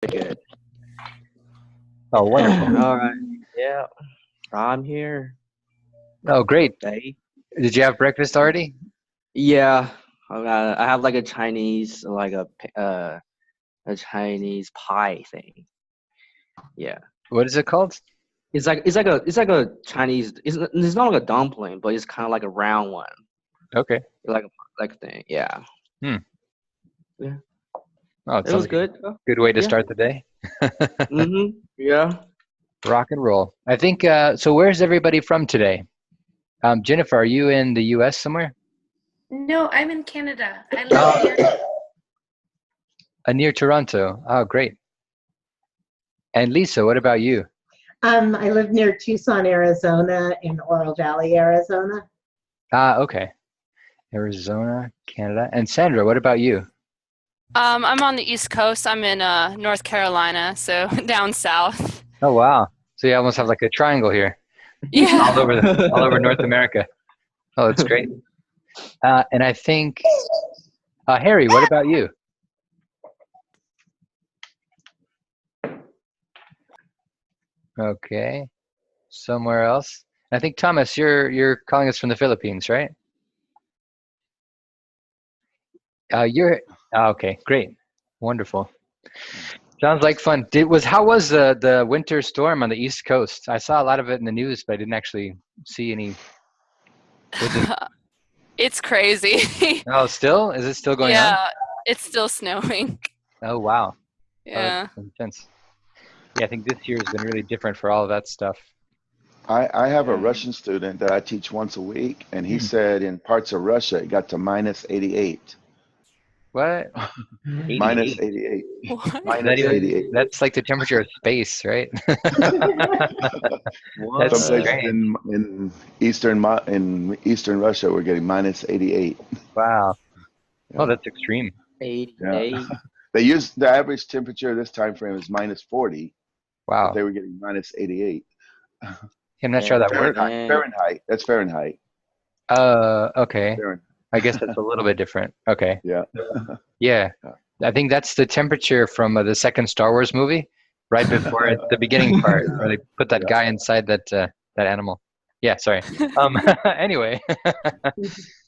Good. Oh, wonderful. All right. Yeah, I'm here. Oh, great. Hey. Did you have breakfast already? Yeah, I have like a Chinese, like a Chinese pie thing. Yeah, What is it called? it's like a Chinese. It's not like a dumpling, but it's kind of like a round one, Okay. like a thing. Yeah, Hmm. yeah. Oh, it It sounds was like a good. good way to Yeah. start the day. Yeah. Rock and roll. I think, so where's everybody from today? Jennifer, are you in the US somewhere? No, I'm in Canada. I live Oh, near. near Toronto. Oh, great. And Lisa, what about you? I live near Tucson, Arizona, in Oro Valley, Arizona. Ah, okay. Arizona, Canada. And Sandra, what about you? I'm on the East Coast. I'm in North Carolina, so down south. Oh, wow. So you almost have like a triangle here, all Yeah. over all over North America. Oh, that's great. And I think, Harry, what about you? Okay, somewhere else. I think Thomas, you're calling us from the Philippines, right? You're okay, great, wonderful. Sounds like fun. How was the winter storm on the East Coast? I saw a lot of it in the news, but I didn't actually see any. Was it? It's crazy. Oh, still? Is it still going on? Yeah, it's still snowing. Oh, wow. Oh, that's Yeah. intense. Yeah, I think this year has been really different for all of that stuff. I have a Yeah. Russian student that I teach once a week, and he Hmm. said in parts of Russia it got to minus 88. What? Minus 88. 88. What? Is that Minus even? 88. That's like the temperature of space, right? Some That's What? places strange. in eastern Russia were getting minus 88. Wow. Oh, Yeah. that's extreme. Yeah. 88. They use the average temperature this time frame is minus 40, but Wow. they were getting minus 88. I'm not sure Yeah. how that works. Dang. Fahrenheit. That's Fahrenheit. Okay. Fahrenheit. I guess that's a little bit different. Okay. Yeah. Yeah. I think that's the temperature from the second Star Wars movie, right before the beginning part, where they put that Yeah. guy inside that animal. Yeah, sorry. Anyway.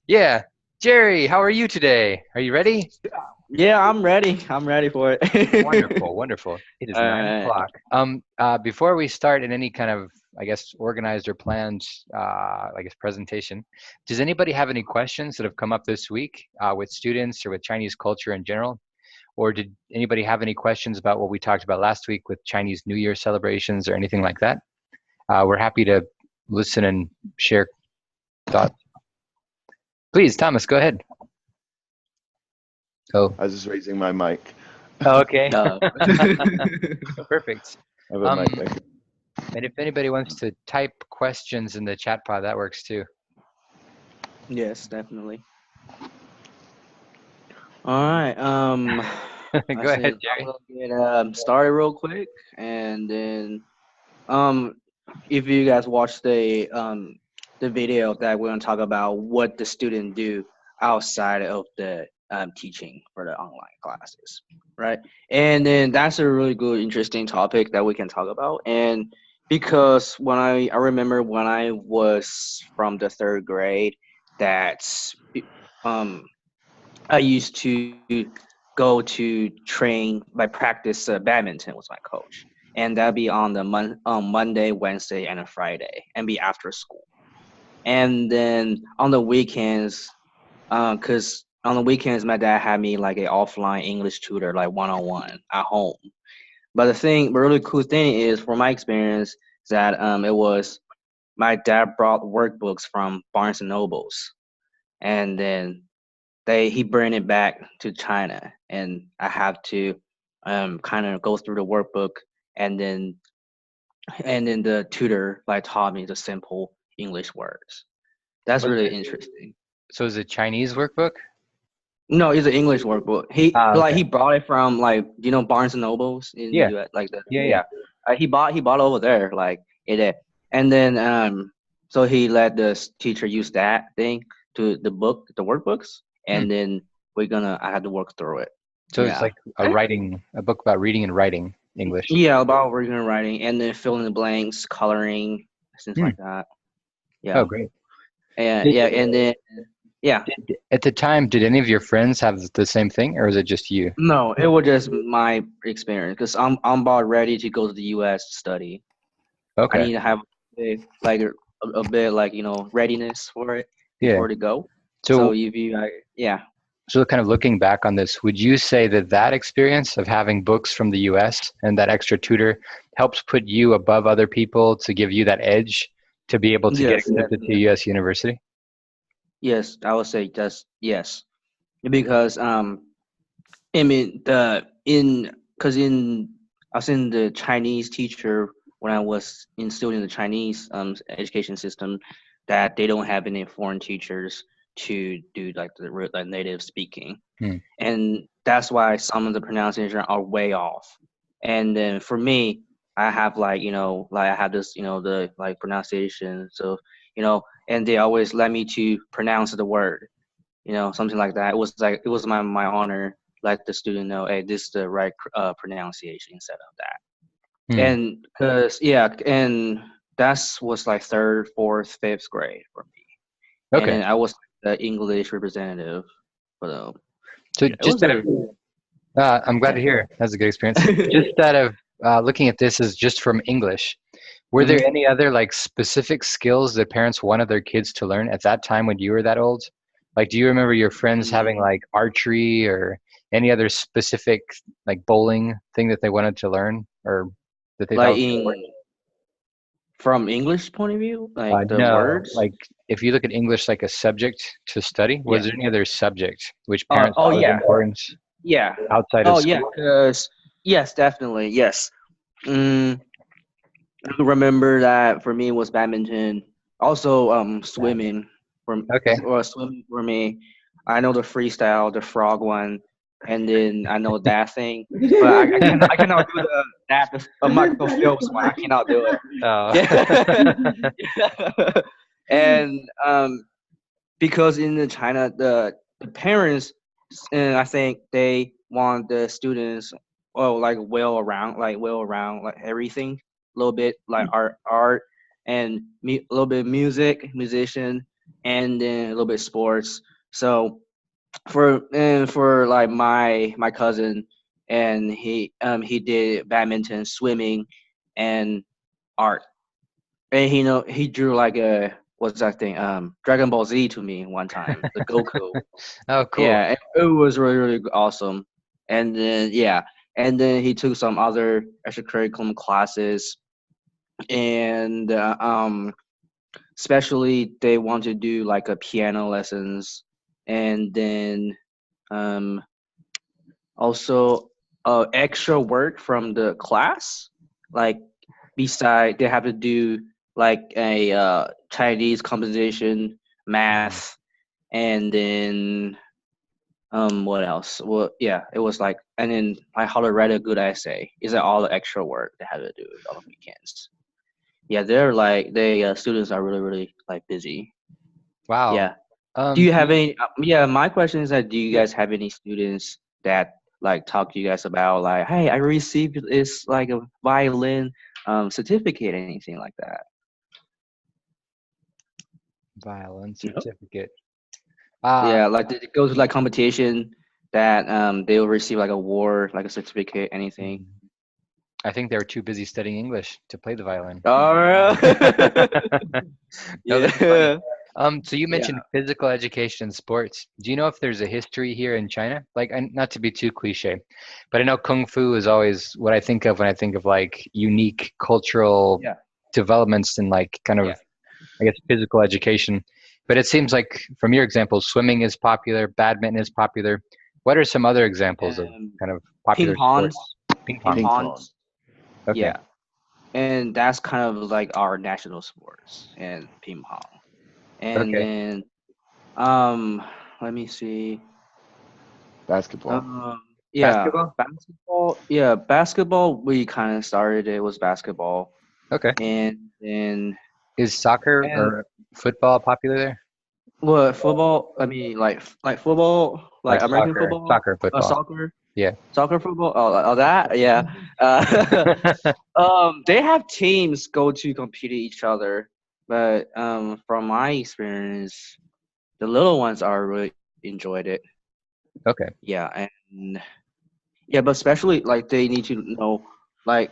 Yeah. Jerry, how are you today? Are you ready? Yeah, I'm ready. I'm ready for it. Wonderful, wonderful. It is All 9 o'clock. Before we start in any kind of, I guess, organized or planned, I guess, presentation, does anybody have any questions that have come up this week with students or with Chinese culture in general? Or did anybody have any questions about what we talked about last week with Chinese New Year celebrations or anything like that? We're happy to listen and share thoughts. Please, Thomas, go ahead. Oh, I was just raising my mic. okay. No. Perfect. I have a mic Um, back. And if anybody wants to type questions in the chat pod, that works too. Yes, definitely. All right. I Go ahead, think I'm Jerry. gonna get started real quick, and then um, if you guys watch the video that we're gonna talk about what the student do outside of the teaching for the online classes, right? And then that's a really good, interesting topic that we can talk about. And because I remember when I was from the third grade, that's um I used to go to train, like practice badminton with my coach, and that'd be on the Monday, Wednesday, and a Friday, and be after school. And then on the weekends, cause on the weekends my dad had me like a offline English tutor, like 1-on-1 at home. But the really cool thing is, from my experience, that it was my dad brought workbooks from Barnes and Nobles, and then he bring it back to China, and I have to kind of go through the workbook, and then the tutor like taught me the simple English words. That's Was really it, interesting. so is it Chinese workbook? No, it's an English workbook. Okay. He brought it from, like, Barnes and Nobles in the Yeah, US, like the yeah. yeah. He bought over there, like it. And then so he let the teacher use that thing to the workbooks, Hmm. and then I had to work through it. So it's Yeah. like a book about reading and writing English. Yeah, about reading and writing, and then filling the blanks, coloring, things Hmm. like that. Oh, Yeah, great. and yeah, and then yeah. At the time, did any of your friends have the same thing, or was it just you? No, it was just my experience because I'm about ready to go to the U.S. to study. I Okay. need to have a bit like readiness for it Yeah. before to go. So, So if you yeah. so kind of looking back on this, would you say that that experience of having books from the U.S. and that extra tutor helps put you above other people to give you that edge to be able to get Yes, accepted to a U.S. university? yes, I would say just yes, because I mean I was in the Chinese teacher when I was still in the Chinese education system, that they don't have any foreign teachers to do like the native speaking, Hmm. and that's why some of the pronunciation are way off. And then for me, I have like I have this the like pronunciation, so and they always let me to pronounce the word, something like that. It was my honor, let the student know, hey, this is the right pronunciation instead of that. Hmm. And because yeah, and that's was like third, fourth, fifth grade for me. And Okay. then I was the English representative for the. So It just was out of, I'm glad to yeah. hear. That's a good experience. Just out of looking at this as just from English, were there Mhm. any other like specific skills that parents wanted their kids to learn at that time when you were that old? Like, do you remember your friends having like archery or any other specific like bowling thing that they wanted to learn or that they thought Like was important? from English point of view, like the No, words. like if you look at English like a subject to study, Yeah. was there any other subject which parents Oh thought was yeah. important Yeah. outside of Oh yeah. school? Because yes, definitely yes. I remember that for me it was badminton. Also, swimming Okay. swimming for me. I know the freestyle, the frog one, and then I know that thing. But I cannot do the Michael Phelps one. I cannot do it. Oh. Yeah. And because in the China the parents, and I think they want the students like well around like everything, a little bit like art and a little bit musician, and then a little bit sports. So for like my cousin, and he did badminton, swimming, and art. And he drew like a what's that thing? Dragon Ball Z to me one time, the Goku. Oh, cool. Yeah, it was really really awesome. And then yeah, and then he took some other extracurricular classes, and especially they want to do like a piano lessons, and then um also extra work from the class, like beside they have to do like a Chinese composition, math, and then what else? Well, yeah, it was like, and then like how to write a good essay. Is that all the extra work they had to do on the weekends? Yeah, they're like students are really really like busy. Wow. Yeah. Do you have any? Yeah, my question is that do you Yeah. guys have any students that like talk to you guys about like, hey, I received this like a violin certificate, anything like that? Violin You know? certificate. Yeah, like they go to like competition that they will receive like a award, like a certificate, anything. I think they were too busy studying English to play the violin. All right. No, that's funny. Yeah. So you mentioned physical education and sports. Do you know if there's a history here in China? Like, not to be too cliche, but I know Kung Fu is always what I think of when I think of like unique cultural Yeah. developments and like kind of, I guess, physical education. But it seems like from your examples, swimming is popular, badminton is popular. What are some other examples of kind of popular Ping pong. sports? Ping Ping pong. pong. Okay. Yeah. And that's kind of like our national sports and ping pong. And Okay. then let me see. Basketball. Yeah, Basketball? basketball. Yeah, basketball. We kind of started. It was basketball, Okay. and then Is soccer and or football popular there? what football? I mean, like football, like American Soccer, football, soccer, football. soccer. Yeah. Soccer, football, all that, yeah. They have teams go to compete each other, but from my experience, the little ones are really enjoyed it. Okay. Yeah, and yeah, but especially like they need to know like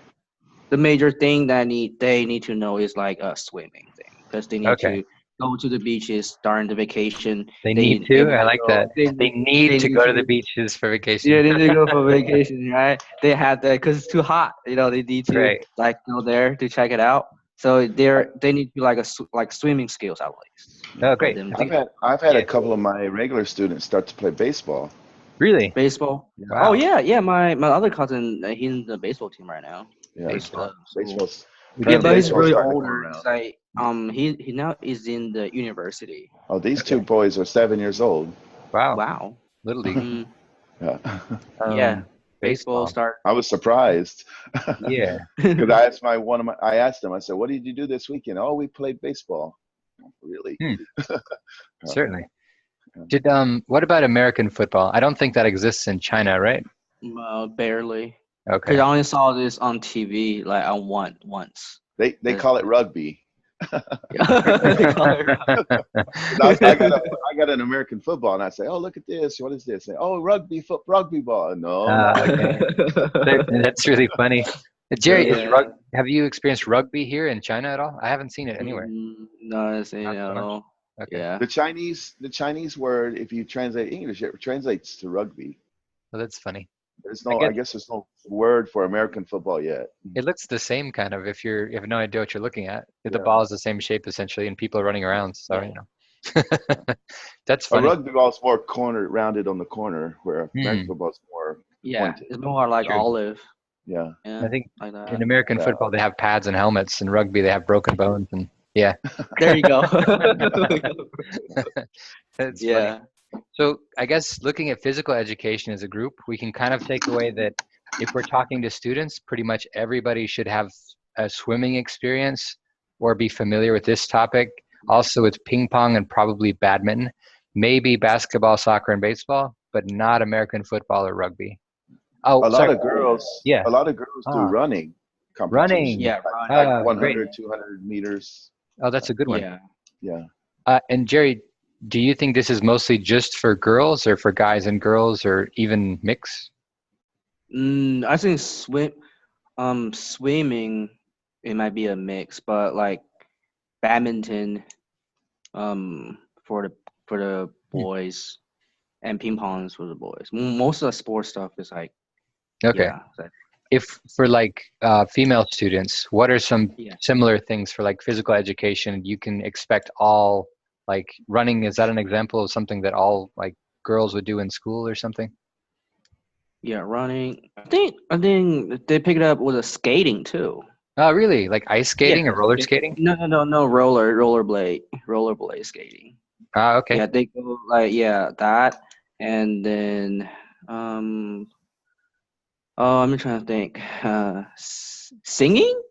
the major thing that they need to know is like a swimming thing because they need Okay. to go to the beaches during the vacation. They need They to. need I to like go. that. They need They to need go to the to. beaches for vacation. Yeah, they need to go for vacation, right? They have that because it's too hot. They need to Right. like go there to check it out. So they need to like like swimming skills at least Oh, for great. them I to think. I've had Yeah. a couple of my regular students start to play baseball. Really? baseball. Oh Wow. yeah. My other cousin, he's in the baseball team right now. Yeah, At Baseball. school. baseball's Yeah, apparently but he's baseball's really starting to come older. He's around. like he now is in the university. Oh, these Okay. two boys are 7 years old. Wow. Wow. Little league. Mm, Yeah. yeah. Baseball Baseball. start. I was surprised Yeah. because I asked I asked them. I said, "What did you do this weekend?" "Oh, we played baseball." Really? Hmm. Yeah. Certainly. Yeah. Did what about American football? I don't think that exists in China, right? Barely. Okay. Cause I only saw this on TV like on once. They call it rugby. They call it I got an American football, and I say, "Oh, look at this! What is this?" Say, "Oh, rugby ball." No, not Okay. rugby. That's really funny. Jerry, Yeah. have you experienced rugby here in China at all? I haven't seen it anywhere. No, it's Not so at much. all. Okay. Yeah. The Chinese word, if you translate English, it translates to rugby. Well, that's funny. There's I no, guess I guess there's no word for American football yet. it looks the same kind of if you have no idea what you're looking at. The Yeah. ball is the same shape essentially, and people are running around. So Yeah. you know, that's A funny. rugby ball is more rounded on the corner, where American Hmm. football is more Yeah. pointed. It's more like True. olive. Yeah. Yeah. I think Like that. in American Yeah. football they have pads and helmets. In rugby they have broken bones, and yeah, There you go. that's funny. Yeah. So I guess looking at physical education as a group, we can kind of take away that if we're talking to students, pretty much everybody should have a swimming experience or be familiar with this topic. Also with ping pong and probably badminton, maybe basketball, soccer, and baseball, but not American football or rugby. Oh, A lot sorry. of girls, Yeah. a lot of girls do Ah. running Running. competitions. Yeah. Like, Right. like Great. 100, 200 meters. Oh, that's a good one. Yeah. Yeah. And Jerry, do you think this is mostly just for girls or for guys and girls or even mix? I think swimming, it might be a mix, but like badminton, for the boys, and ping pong is for the boys. Most of the sports stuff is like, Okay. yeah, If for like female students, what are some yeah. similar things for like physical education you can expect all like running? Is that an example of something that all like girls would do in school or something? Yeah, running. I think they picked it up with a skating too. Oh, really? Like ice skating Yeah. or roller skating? No, rollerblade skating. Ah, okay. Yeah, they go like that, and then oh, I'm trying to think. Singing?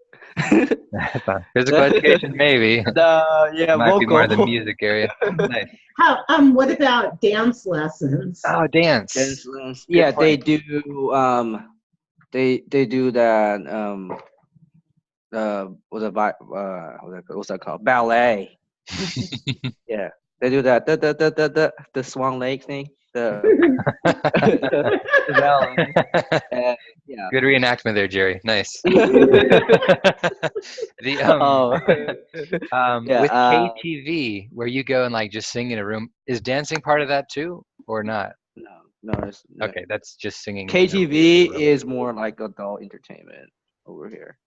Physical education, maybe. Yeah, Might be more the vocal. music area. Nice. What about dance lessons? Oh, dance. Yeah, point. they do. They do that. What's that called? Ballet. Yeah, they do that. The swan lake thing. The ballet. Yeah. Good reenactment there, Jerry. Nice. The Oh. Yeah, with KTV, where you go and like just sing in a room, is dancing part of that too, or not? No. It's, Okay, that's just singing. KTV is more like adult entertainment over here.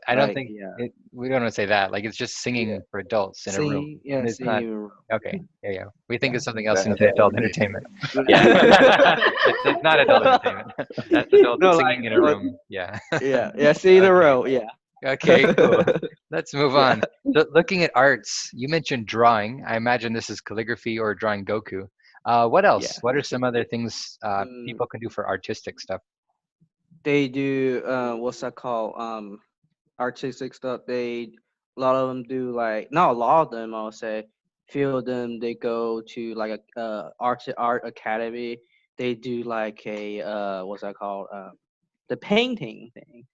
I don't like, think yeah. we don't want to say that. Like it's just singing for adults in a room. Yeah, It's not- singing in a room. Okay, yeah. We think it's something else That in has to adult be- entertainment. Yeah, it's not adult entertainment. That's adult No, singing like, in a room. Yeah. Yeah, singing in a row. Yeah. Okay, cool. Let's move Yeah. on. So looking at arts, you mentioned drawing. I imagine this is calligraphy or drawing Goku. What else? Yeah. What are some other things Mm. people can do for artistic stuff? They do what's that called? Artistic stuff. A lot of them do like not a lot of them. I'll say few of them they go to like a art academy they do like a what's that called? The painting thing,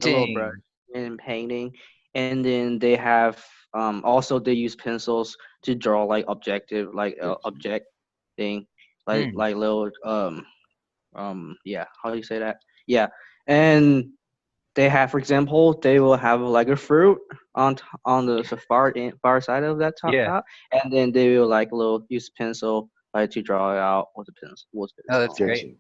a little brush Painting. and painting, and then they have also they use pencils to draw like objective like object thing Hmm. like little yeah, how do you say that? Yeah, and they have, for example, they will have like a fruit on the far side of that Yeah. top, and then they will like little use pencil like to draw it out with a pencil with Oh, pencil. that's great. Sketchy.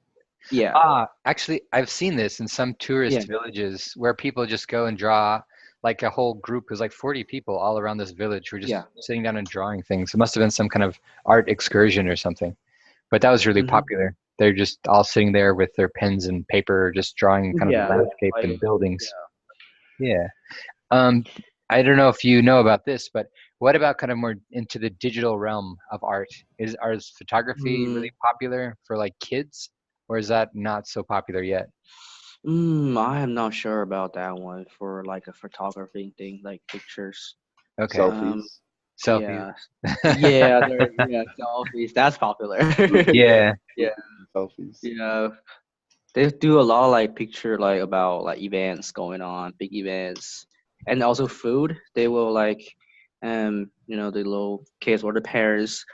Yeah, Actually, I've seen this in some yeah, tourist villages where people just go and draw like a whole group. There's like 40 people all around this village who are just yeah. sitting down and drawing things. It must have been some kind of art excursion or something. But that was really Hmm. popular. They're just all sitting there with their pens and paper, just drawing kind of Yeah, landscape like and buildings. yeah. Yeah. Um, I don't know if you know about this, but what about kind of more into the digital realm of art? Is photography Mm, really popular for like kids, or is that not so popular yet? I am not sure about that one for like a photography thing, like pictures. Okay. Um, Selfies. Selfies. yeah, yeah, yeah, selfies. That's popular. Yeah. Yeah, Selfies. yeah. They do a lot of like picture like about like events going on, big events, and also food. They will like, the little kids or the parents,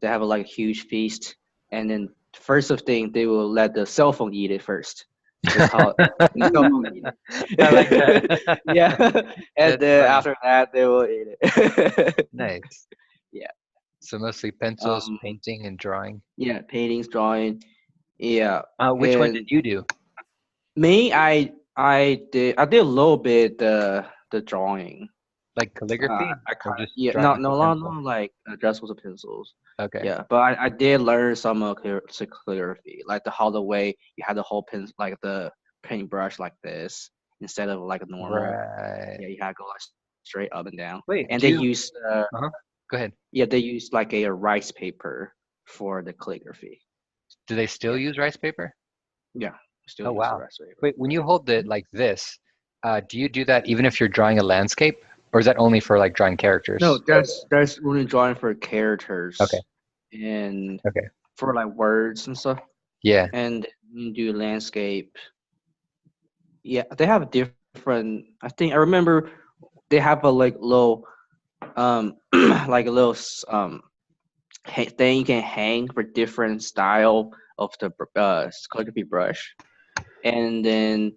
they have a like huge feast, and then first of thing they will let the cell phone eat it first. It's called the cell phone eat I like it. that. Yeah, and That's then funny. after that they will eat it. Nice. Yeah. So mostly pencils, Um. painting, and drawing. Yeah. Paintings, drawing. Yeah. Which one did And you do? me, I did a little bit the drawing. Like calligraphy, I or kind of, just yeah, drawing with a no, pencil? like just with the pencils. Okay. Yeah, but I did learn some calligraphy, like how the way you have the whole pen, like the paintbrush like this instead of like a normal. Right. Yeah, you have to go like straight up and down. Wait, And do they you? use Uh-huh. Go ahead. they use like a rice paper for the calligraphy. Do they still Yeah, use rice paper? yeah, still Oh, use the wow. rice paper. Wait, when you hold it like this, do you do that even if you're drawing a landscape, or is that only for like drawing No, characters? that's only drawing for Okay. characters and Okay. for like words and stuff. Yeah. And you do landscape. Yeah, they have different. I think I remember they have a like little like a little thing you can hang for different style of the calligraphy brush, and then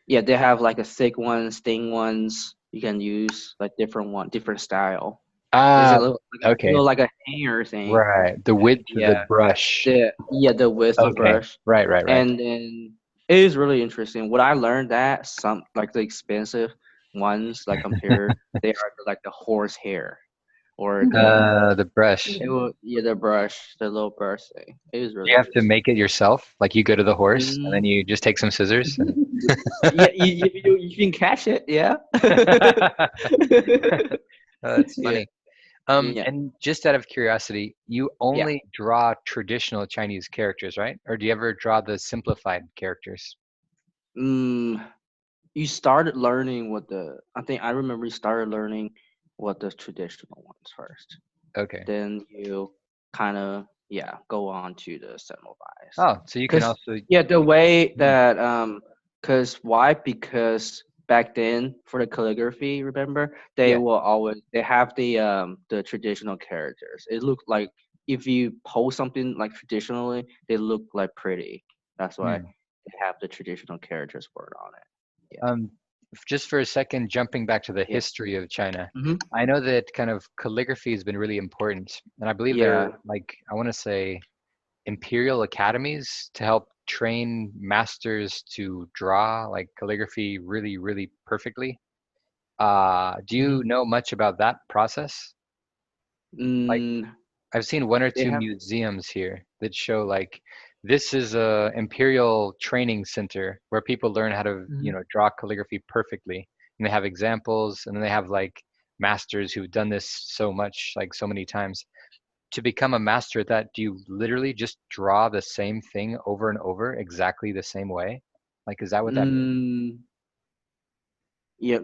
yeah, they have like a thick ones, thin ones you can use like different style. There's a Ah, little okay. like a hanger thing. Right. The And width of the yeah, brush. the width of Okay. brush, Right, right, right. and then it is really interesting. What I learned that some like the expensive ones like compare they are like the horse hair or The brush. the brush, the little brush thing. It is Do really you have to interesting. make it yourself? Like you go to the horse and then Mm, you just take some scissors and yeah, you can catch it. Yeah. Oh, that's Yeah. funny. Yeah. And just out of curiosity, you Yeah. only draw traditional Chinese characters, right? Or do you ever draw the simplified characters? Mm, you started learning what the I think I remember you started learning what the traditional ones first. Okay. Then you kind of go on to the semmelweis. Oh, so you can Because also. yeah, the way Hmm. that because why? Because back then for the calligraphy, remember Yeah. they have the traditional characters. It looked like if you post something like traditionally, they look like pretty. That's why Hmm. they have the traditional characters word on it. Yeah. Um, just for a second, jumping back to the Yeah. history of China, Hmm. I know that kind of calligraphy has been really important, and I believe there Yeah. are like I want to say imperial academies to help train masters to draw like calligraphy really, really perfectly. Do Hmm. you know much about that process? Like, Mm, I've seen one or they two have. museums here that show like this is a imperial training center where people learn how to, Mhm. draw calligraphy perfectly. And they have examples, and then they have like masters who've done this so much, like so many times. To become a master at that, do you literally just draw the same thing over and over exactly the same way? Like, is that what that means? Mm, yeah.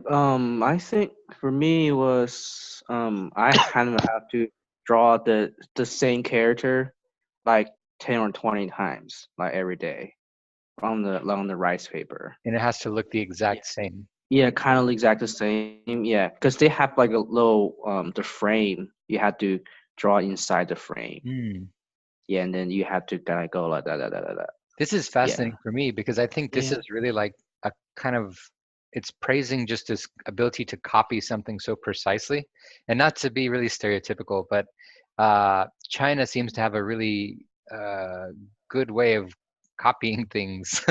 I think for me it was I kind of have to draw the same character like 10 or 20 times, like every day, on the rice paper. And it has to look the exact same. Yeah, kind of exact the same. Yeah, because they have like a little the frame. You have to draw inside the frame. Hmm. Yeah, and then you have to kind of go like that. This is Yeah. fascinating for me because I think this Yeah. is really like a kind of, it's praising just this ability to copy something so precisely, and not to be really stereotypical, but China seems to have a really good way of copying things.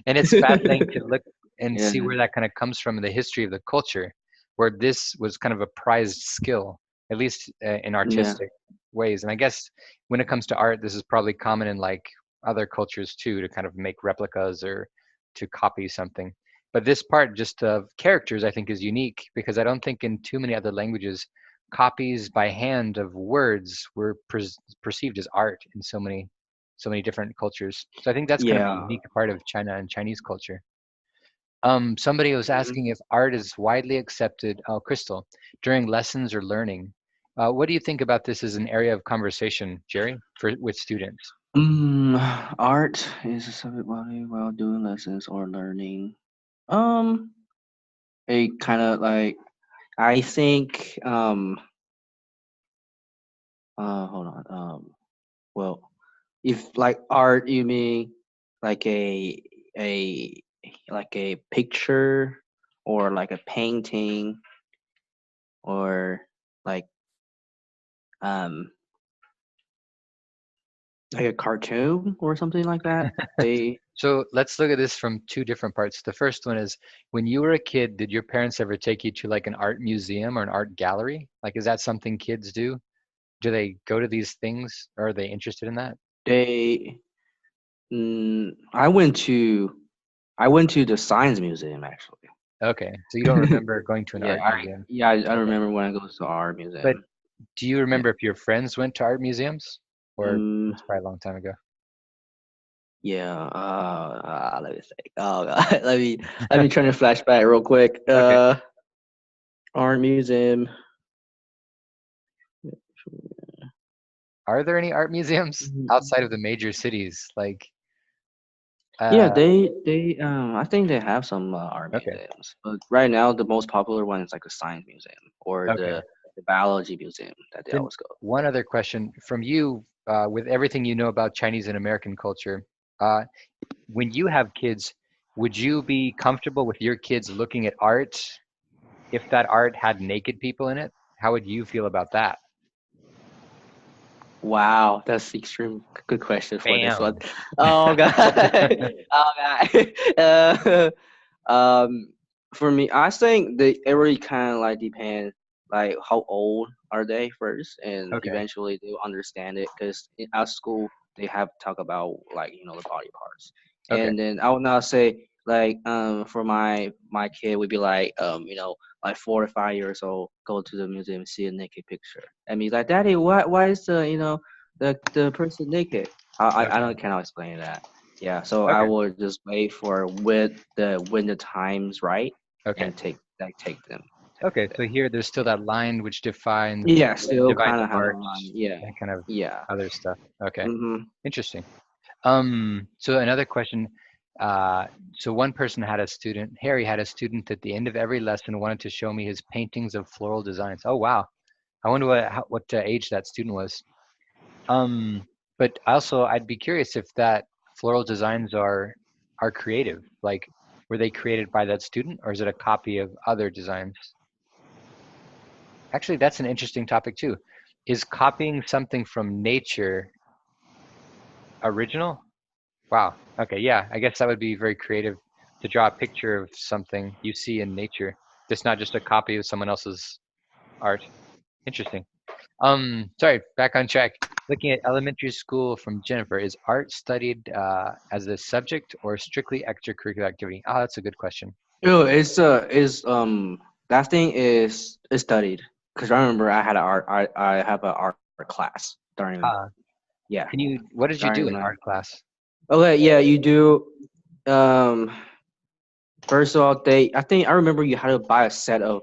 And it's fascinating to look and see Yeah. where that kind of comes from in the history of the culture, where this was kind of a prized skill, at least in Yeah. artistic ways. And I guess when it comes to art, this is probably common in like other cultures too, to kind of make replicas or to copy something. But this part just of characters, I think, is unique because I don't think in too many other languages copies by hand of words were perceived as art in so many different cultures. So I think that's kind of a Yeah. unique part of China and Chinese culture. Somebody was Mhm. asking if art is widely accepted, oh, Crystal, during lessons or learning. What do you think about this as an area of conversation, Jerry, with students? Art is a subject while doing lessons or learning. Um, it kind of like I think hold on well, if like art you mean like a like a picture or like a painting or like um like a cartoon or something like that. They So let's look at this from two different parts. The first one is when you were a kid, did your parents ever take you to like an art museum or an art gallery? Like, is that something kids do? Do they go to these things or are they interested in that? they I went to the science museum actually. Okay, so you don't remember going to an Yeah, art museum. I Okay. remember when I go to the art But museum. do you Yeah. remember if your friends went to art museums or Mm, it's probably a long time ago? yeah. Let me think. Oh God. Let me try to flashback real quick. Okay. Art museum. Are there any art museums outside of Mhm. the major cities? Like, Yeah, uh, they I think they have some art okay, museums, but right now the most popular one is like the science museum or okay. the biology museum that they Then always go. one other question from you, with everything you know about Chinese and American culture, uh, when you have kids, would you be comfortable with your kids looking at art if that art had naked people in it? How would you feel about that? Wow, that's extreme good question for this one. Bam. Oh God. Oh God. Um, for me, I think it really kind of like depends, like how old are they first, and Okay, eventually they'll understand it. Because at school they have talk about like the body parts, okay, and then I would not say like for my kid would be like like 4 or 5 years old, go to the museum, see a naked picture, and be like, Daddy, why is the the person naked? I okay, don't cannot explain that. Yeah, so I okay, would just wait for when the time's right okay. and take them. Okay, so here there's still that line which Yeah, still divides kind of have a art line. Yeah, and kind of yeah. other stuff. Okay, Mhm. interesting. So another question. So one person had a student, Harry had a student at the end of every lesson wanted to show me his paintings of floral designs. Oh wow, I wonder what age that student was. But also I'd be curious if that floral designs are creative. Like, were they created by that student or is it a copy of other designs? Actually, that's an interesting topic too. Is copying something from nature original? Wow. Okay, yeah. I guess that would be very creative to draw a picture of something you see in nature. That's not just a copy of someone else's art. Interesting. Sorry, back on track. Looking at elementary school from Jennifer, is art studied as a subject or strictly extracurricular activity? Ah, that's a good question. Oh, it's that thing is studied because I remember I had I have an art class during Ah, yeah what did you do during in my art class? okay yeah you do um first of all they I think I remember you had to buy a set of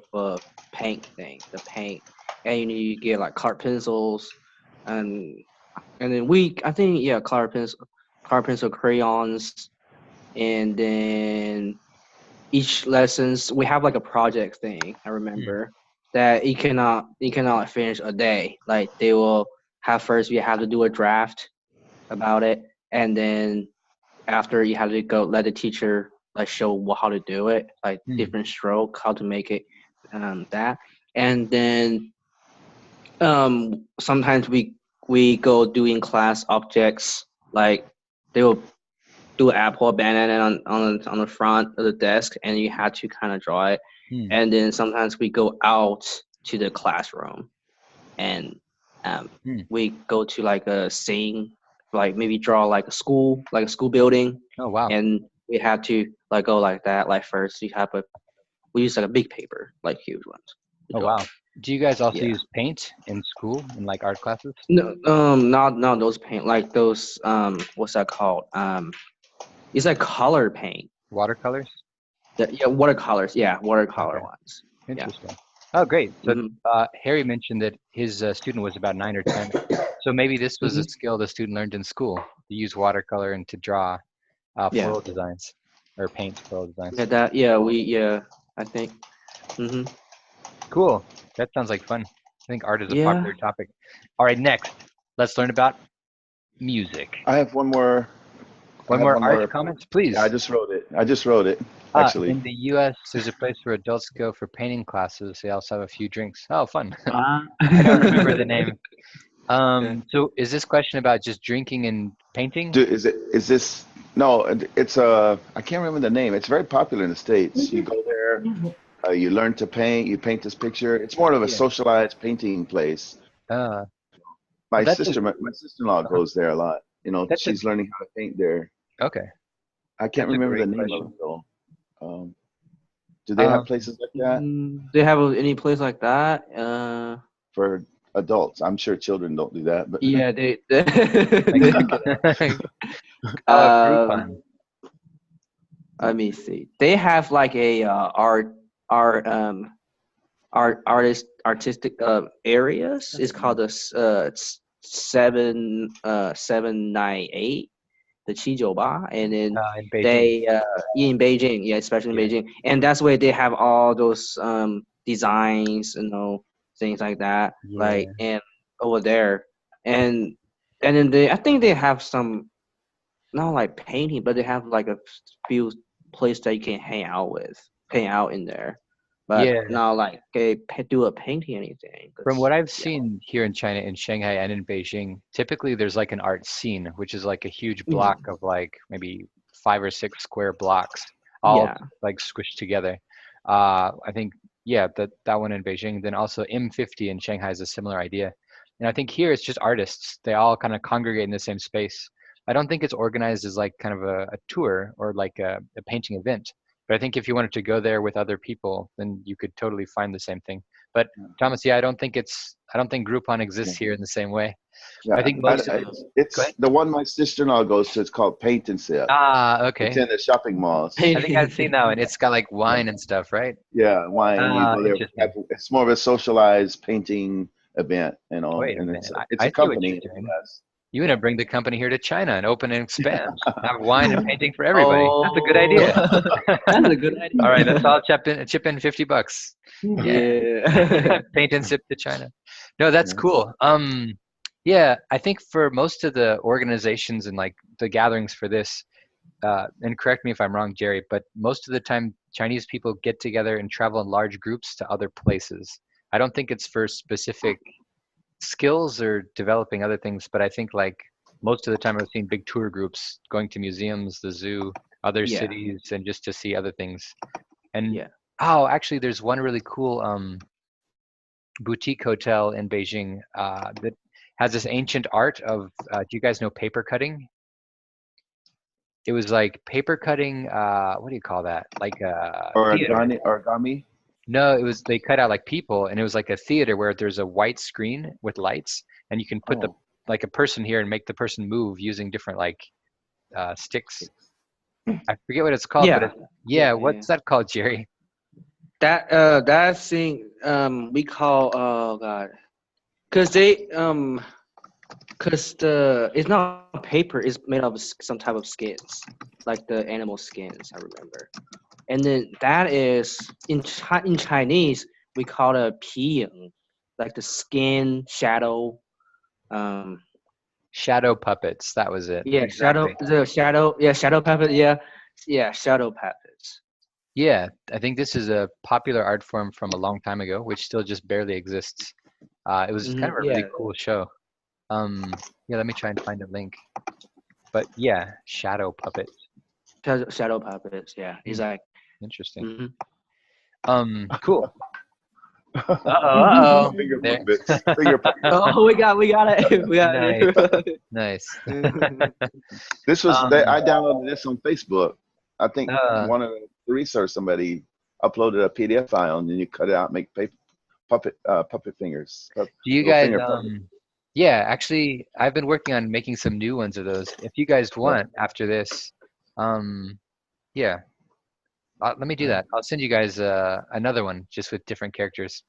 paint thing the paint and you get like colored pencils and then I think yeah, color pencil, crayons, and then each lessons we have like a project thing. I remember that you cannot finish a day. Like they will have first you have to do a draft about it, and then after you have to go let the teacher like show how to do it, like Hmm. different stroke, how to make it, that, and then sometimes we go doing class objects like they will do an apple or banana on the front of the desk, and you had to kind of draw it, Hmm. and then sometimes we go out to the classroom and Hmm. we go to like a scene, like maybe draw like a school building, Oh wow. and we had to like go like that. Like first we use like a big paper, like huge ones. To Oh draw. wow. Do you guys also Yeah. use paint in school in like art classes? No, not those paint, like those what's that called? It's like color paint. Watercolors? Yeah, watercolors. Yeah, watercolor Okay. ones. Yeah. Interesting. Oh, great. So Hmm. Harry mentioned that his student was about 9 or 10. So maybe this was a Hmm. skill the student learned in school to use watercolor and to draw Yeah. floral designs or paint floral designs. Yeah. That. Yeah. Yeah. I think. Hmm. Cool. That sounds like fun. I think art is a Yeah. popular topic. All right, next, let's learn about music. I have one more. I One have more one art more. comments, please. Yeah, I just wrote it. Actually, In the U.S., there's a place where adults go for painting classes. They also have a few drinks. Oh, fun. I don't remember the name. So is this question about just drinking and painting? is this? No, it's I can't remember the name. It's very popular in the States. You go there, you learn to paint. You paint this picture. It's more of a Yeah. socialized painting place. Uh, My that's a, my sister-in-law uh-huh. goes there a lot. You know, That's a, she's learning how to paint there. okay. I can't That's a remember the great name of question. it though. Um, do they have Um, places like that They have any place like that? for adults? I'm sure children don't do that, but Yeah. They. like, oh, um. Groupon. Let me see. They have like a art artistic areas. It's called the 798, the Chijiuba, and then In Beijing. they in Beijing, yeah, especially in Yeah. Beijing, and that's where they have all those designs, things like that, like Yeah. and over there, and then I think they have some, not like painting, but they have like a few place that you can hang out in there, but Yeah. not like do a painting anything. From what I've Yeah. seen here in China, in Shanghai and in Beijing, typically there's like an art scene, which is like a huge block of like maybe 5 or 6 square blocks, all Yeah. like squished together. I think, yeah, that one in Beijing. Then also M50 in Shanghai is a similar idea. And I think here it's just artists. They all kind of congregate in the same space. I don't think it's organized as like kind of a tour or like a painting event. But I think if you wanted to go there with other people, then you could totally find the same thing. But Thomas, yeah, I don't think Groupon exists here in the same way. yeah, I think most of Go it's ahead. the one my sister-in-law goes to. It's called Paint and Sip. Okay. It's in the shopping malls. I think I've seen that one. It's got like wine and stuff, right? Yeah, wine. You go there. Interesting. It's more of a socialized painting event, Wait a and minute. it's I a see what company you're in the doing. US. You want to bring the company here to China and open and expand. Have wine and painting for everybody. That's a good idea. That's a good idea. All right, let's all chip in $50. Yeah. Paint and sip to China. No, that's cool. Yeah, I think for most of the organizations and like the gatherings for this, and correct me if I'm wrong, Jerry, but most of the time Chinese people get together and travel in large groups to other places. I don't think it's for specific skills or developing other things, but I think like most of the time I've seen big tour groups going to museums, the zoo, other Yeah. cities, and just to see other things. And Yeah. oh, actually, there's one really cool boutique hotel in Beijing that has this ancient art of. Do you guys know paper cutting? It was like paper cutting. What do you call that? Like a theater. Origami. No, it was they cut out like people, and it was like a theater where there's a white screen with lights, and you can put the like a person here and make the person move using different like sticks. I forget what it's called, but Yeah. yeah, what's that called, Jerry? That thing we call, oh god, because they Cause it's not paper. It's made of some type of skins, like the animal skins. I remember. And then that is in Chinese we call it 皮影, like the skin shadow. Um, Shadow puppets. That was it. yeah, Exactly. shadow puppet. Yeah, shadow puppets. Yeah, I think this is a popular art form from a long time ago, which still just barely exists. It was kind of a really Yeah, cool show. Yeah, let me try and find a link. But yeah, shadow puppet. shadow puppets. Yeah, Hmm. exactly. Interesting. Mhm. Cool. Uh-oh. Finger There. puppets. Finger puppets. Oh, we got it. We got it. Nice. This was I downloaded this on Facebook. I think Uh, one of Teresa or somebody uploaded a PDF file, and then you cut it out, and make puppet fingers. do you Little guys finger puppets. yeah, actually I've been working on making some new ones of those. If you guys want after this, yeah, let me do that. I'll send you guys another one just with different characters.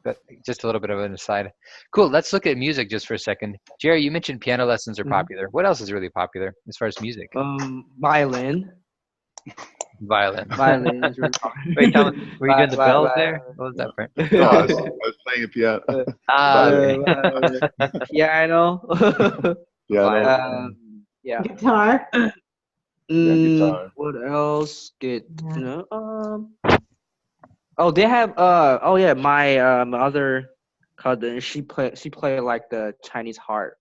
But just a little bit of an aside. Cool. Let's look at music just for a second. Jerry, you mentioned piano lessons are Mhm. popular. What else is really popular as far as music? Violin. Violin. Violin is really Wait, Thomas, were you doing the bells Vi- there? What was that part? No, I was playing a piano. Ah, okay. Piano. Piano. Yeah. Guitar. Guitar. What else? Good. Yeah. Oh, they have. Oh yeah, my other cousin. She played like the Chinese harp.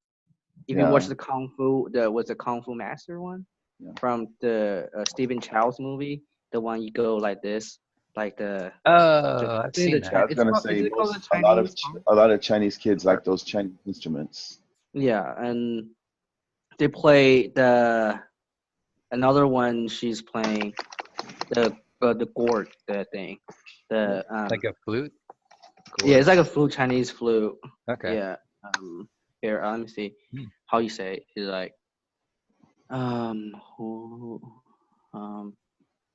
If you watch Yeah. the Kung Fu Master one Yeah. from the Stephen Chow's movie, the one you go like this, like the. Oh, I've seen Yeah, I that. was gonna Is say it called a lot of Chinese? a lot of Chinese kids like those Chinese instruments. Yeah, and they play another one. She's playing the gourd, the thing, the Like a flute? yeah, it's like a flute, Chinese flute. Okay. Yeah. Here, let me see how you say it. It's like who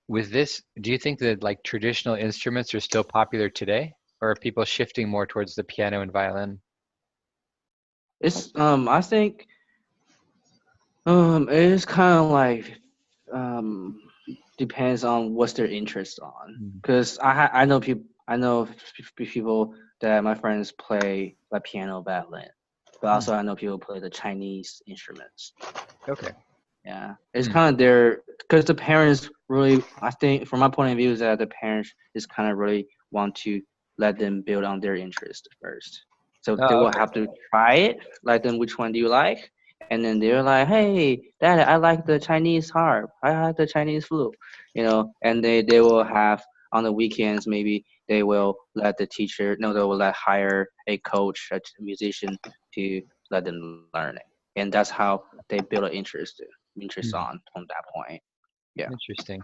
With this, do you think that like traditional instruments are still popular today, or are people shifting more towards the piano and violin? it's I think it's kind of like depends on what's their interest on. Because I know people that my friends play like piano, violin, but also I know people play the Chinese instruments. Okay. Yeah, it's kind of their, because the parents really, I think from my point of view is that the parents just kind of really want to let them build on their interest first. So they will okay. have to try it, like them, which one do you like? And then they're like, hey, Dad, I like the Chinese harp. I like the Chinese flute, and they will have on the weekends, maybe they will let the teacher, no, they will hire a coach, a musician to let them learn it. And that's how they build an interest on from that point. Yeah. Interesting.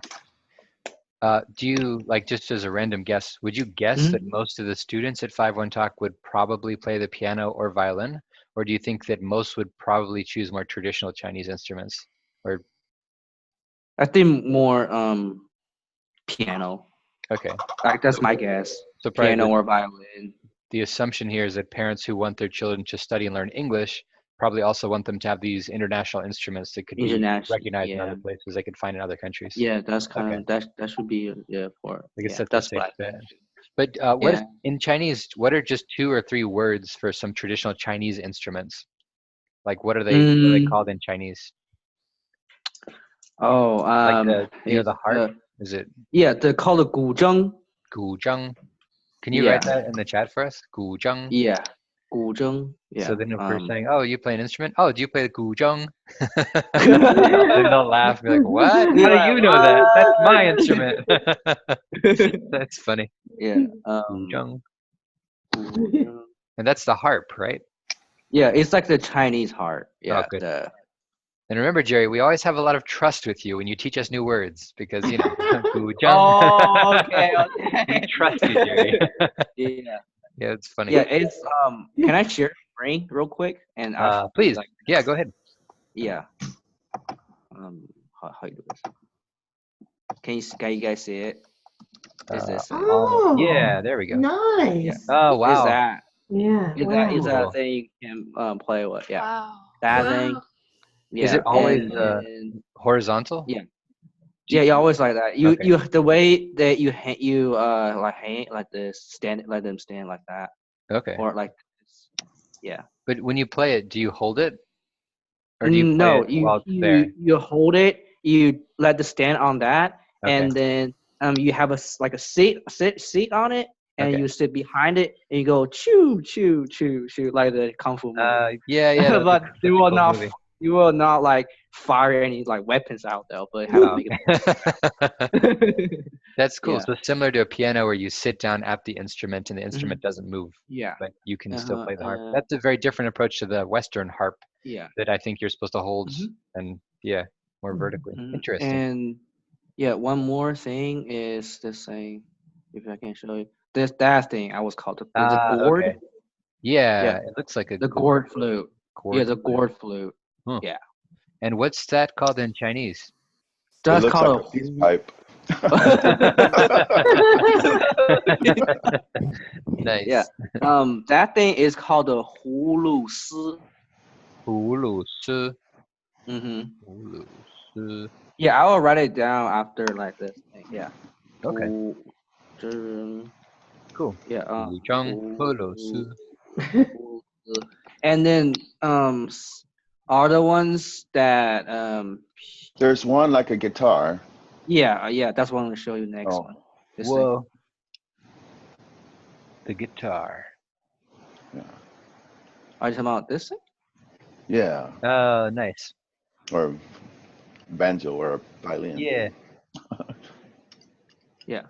Do you, like, just as a random guess, would you guess that most of the students at 51 Talk would probably play the piano or violin? Or do you think that most would probably choose more traditional Chinese instruments? Or I think more piano. okay. Like that's my guess. So probably Piano or violin. the assumption here is that parents who want their children to study and learn English probably also want them to have these international instruments that could be recognized in other places they could find in other countries. Yeah, that's kind of that should be for. I guess that's safe what bet. But what if, in Chinese, what are just 2 or 3 words for some traditional Chinese instruments? Like what are they called in Chinese? Oh, like the harp? Is it? Yeah, they call it 古筝. 古筝. Can you write that in the chat for us? 古筝. Yeah, 古筝. Yeah. So then if we're saying, oh, you play an instrument? Oh, do you play the 古筝? Then they'll laugh and be like, what? How do you know that? That's my instrument. That's funny. Yeah. 古筝. And that's the harp, right? Yeah, it's like the Chinese harp. Yeah. Oh, good. And remember, Jerry, we always have a lot of trust with you when you teach us new words because, 古筝. Oh, okay. We trust you, Jerry. Yeah. Yeah, it's funny. Yeah, it's can I share screen real quick? And please. Yeah, go ahead. Yeah. How you do this? Can you guys see it? Is this? Yeah, there we go. Nice. Yeah. Oh, wow. Is that? Yeah. Is that a thing you can play with? Yeah. Wow. that Wow. thing. Yeah. Is it always and horizontal? Yeah. Yeah, you always like that. Okay. You the way that you like hang like this, stand, let them stand like that, Okay. or like this. Yeah. But when you play it, do you hold it, or do you play No, it while it's there? you hold it, you let the stand on that, Okay. and then you have like a seat on it, and Okay. you sit behind it, and you go choo choo choo choo like the kung fu movie. Yeah, that was But a you pretty will cool not movie. you will not like fire any like weapons out though, but have to make it. That's cool. Yeah. So similar to a piano where you sit down at the instrument and the instrument doesn't move, Yeah. but you can still play the harp. Uh, That's a very different approach to the Western harp yeah. that I think you're supposed to hold Mhm. and more vertically. Mhm. Interesting. And yeah, one more thing is this thing. If I can show you that thing, I was called the gourd. Okay. Yeah, Yeah. it looks like a The gourd flute. Yeah, the flute. gourd flute. Huh. Yeah. And what's that called in Chinese? It That's looks like called a peace pipe. Nice. Yeah. That thing is called the hulu si. 葫芦丝, Mhm. 葫芦丝. Yeah, I will write it down after like this thing. Yeah. Okay. Cool. Yeah. 武装赫鲁斯. And then other ones that There's one like a guitar. yeah, that's what I'm gonna show you next Oh. one. This thing. Whoa. The guitar. Are you talking about this thing? Yeah. Oh, nice. Or banjo or violin. Yeah. Yeah.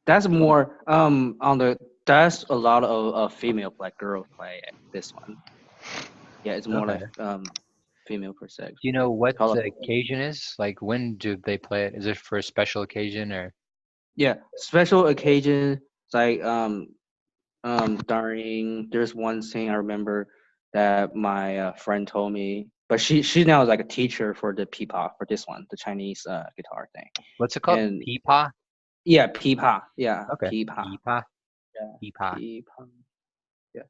That's more that's a lot of female like girls play this one. Yeah, it's more Okay. like female per se. Do you know what Call the it- occasion is? Like, when do they play it? Is it for a special occasion or? Yeah, special occasions like during there's one thing I remember that my friend told me, but she now is like a teacher for the pipa for this one, the Chinese guitar thing. What's it called? And- Pipa? Yeah, pipa. Yeah, Okay. pipa. Pipa. Yeah. Pipa. Pipa. Yeah.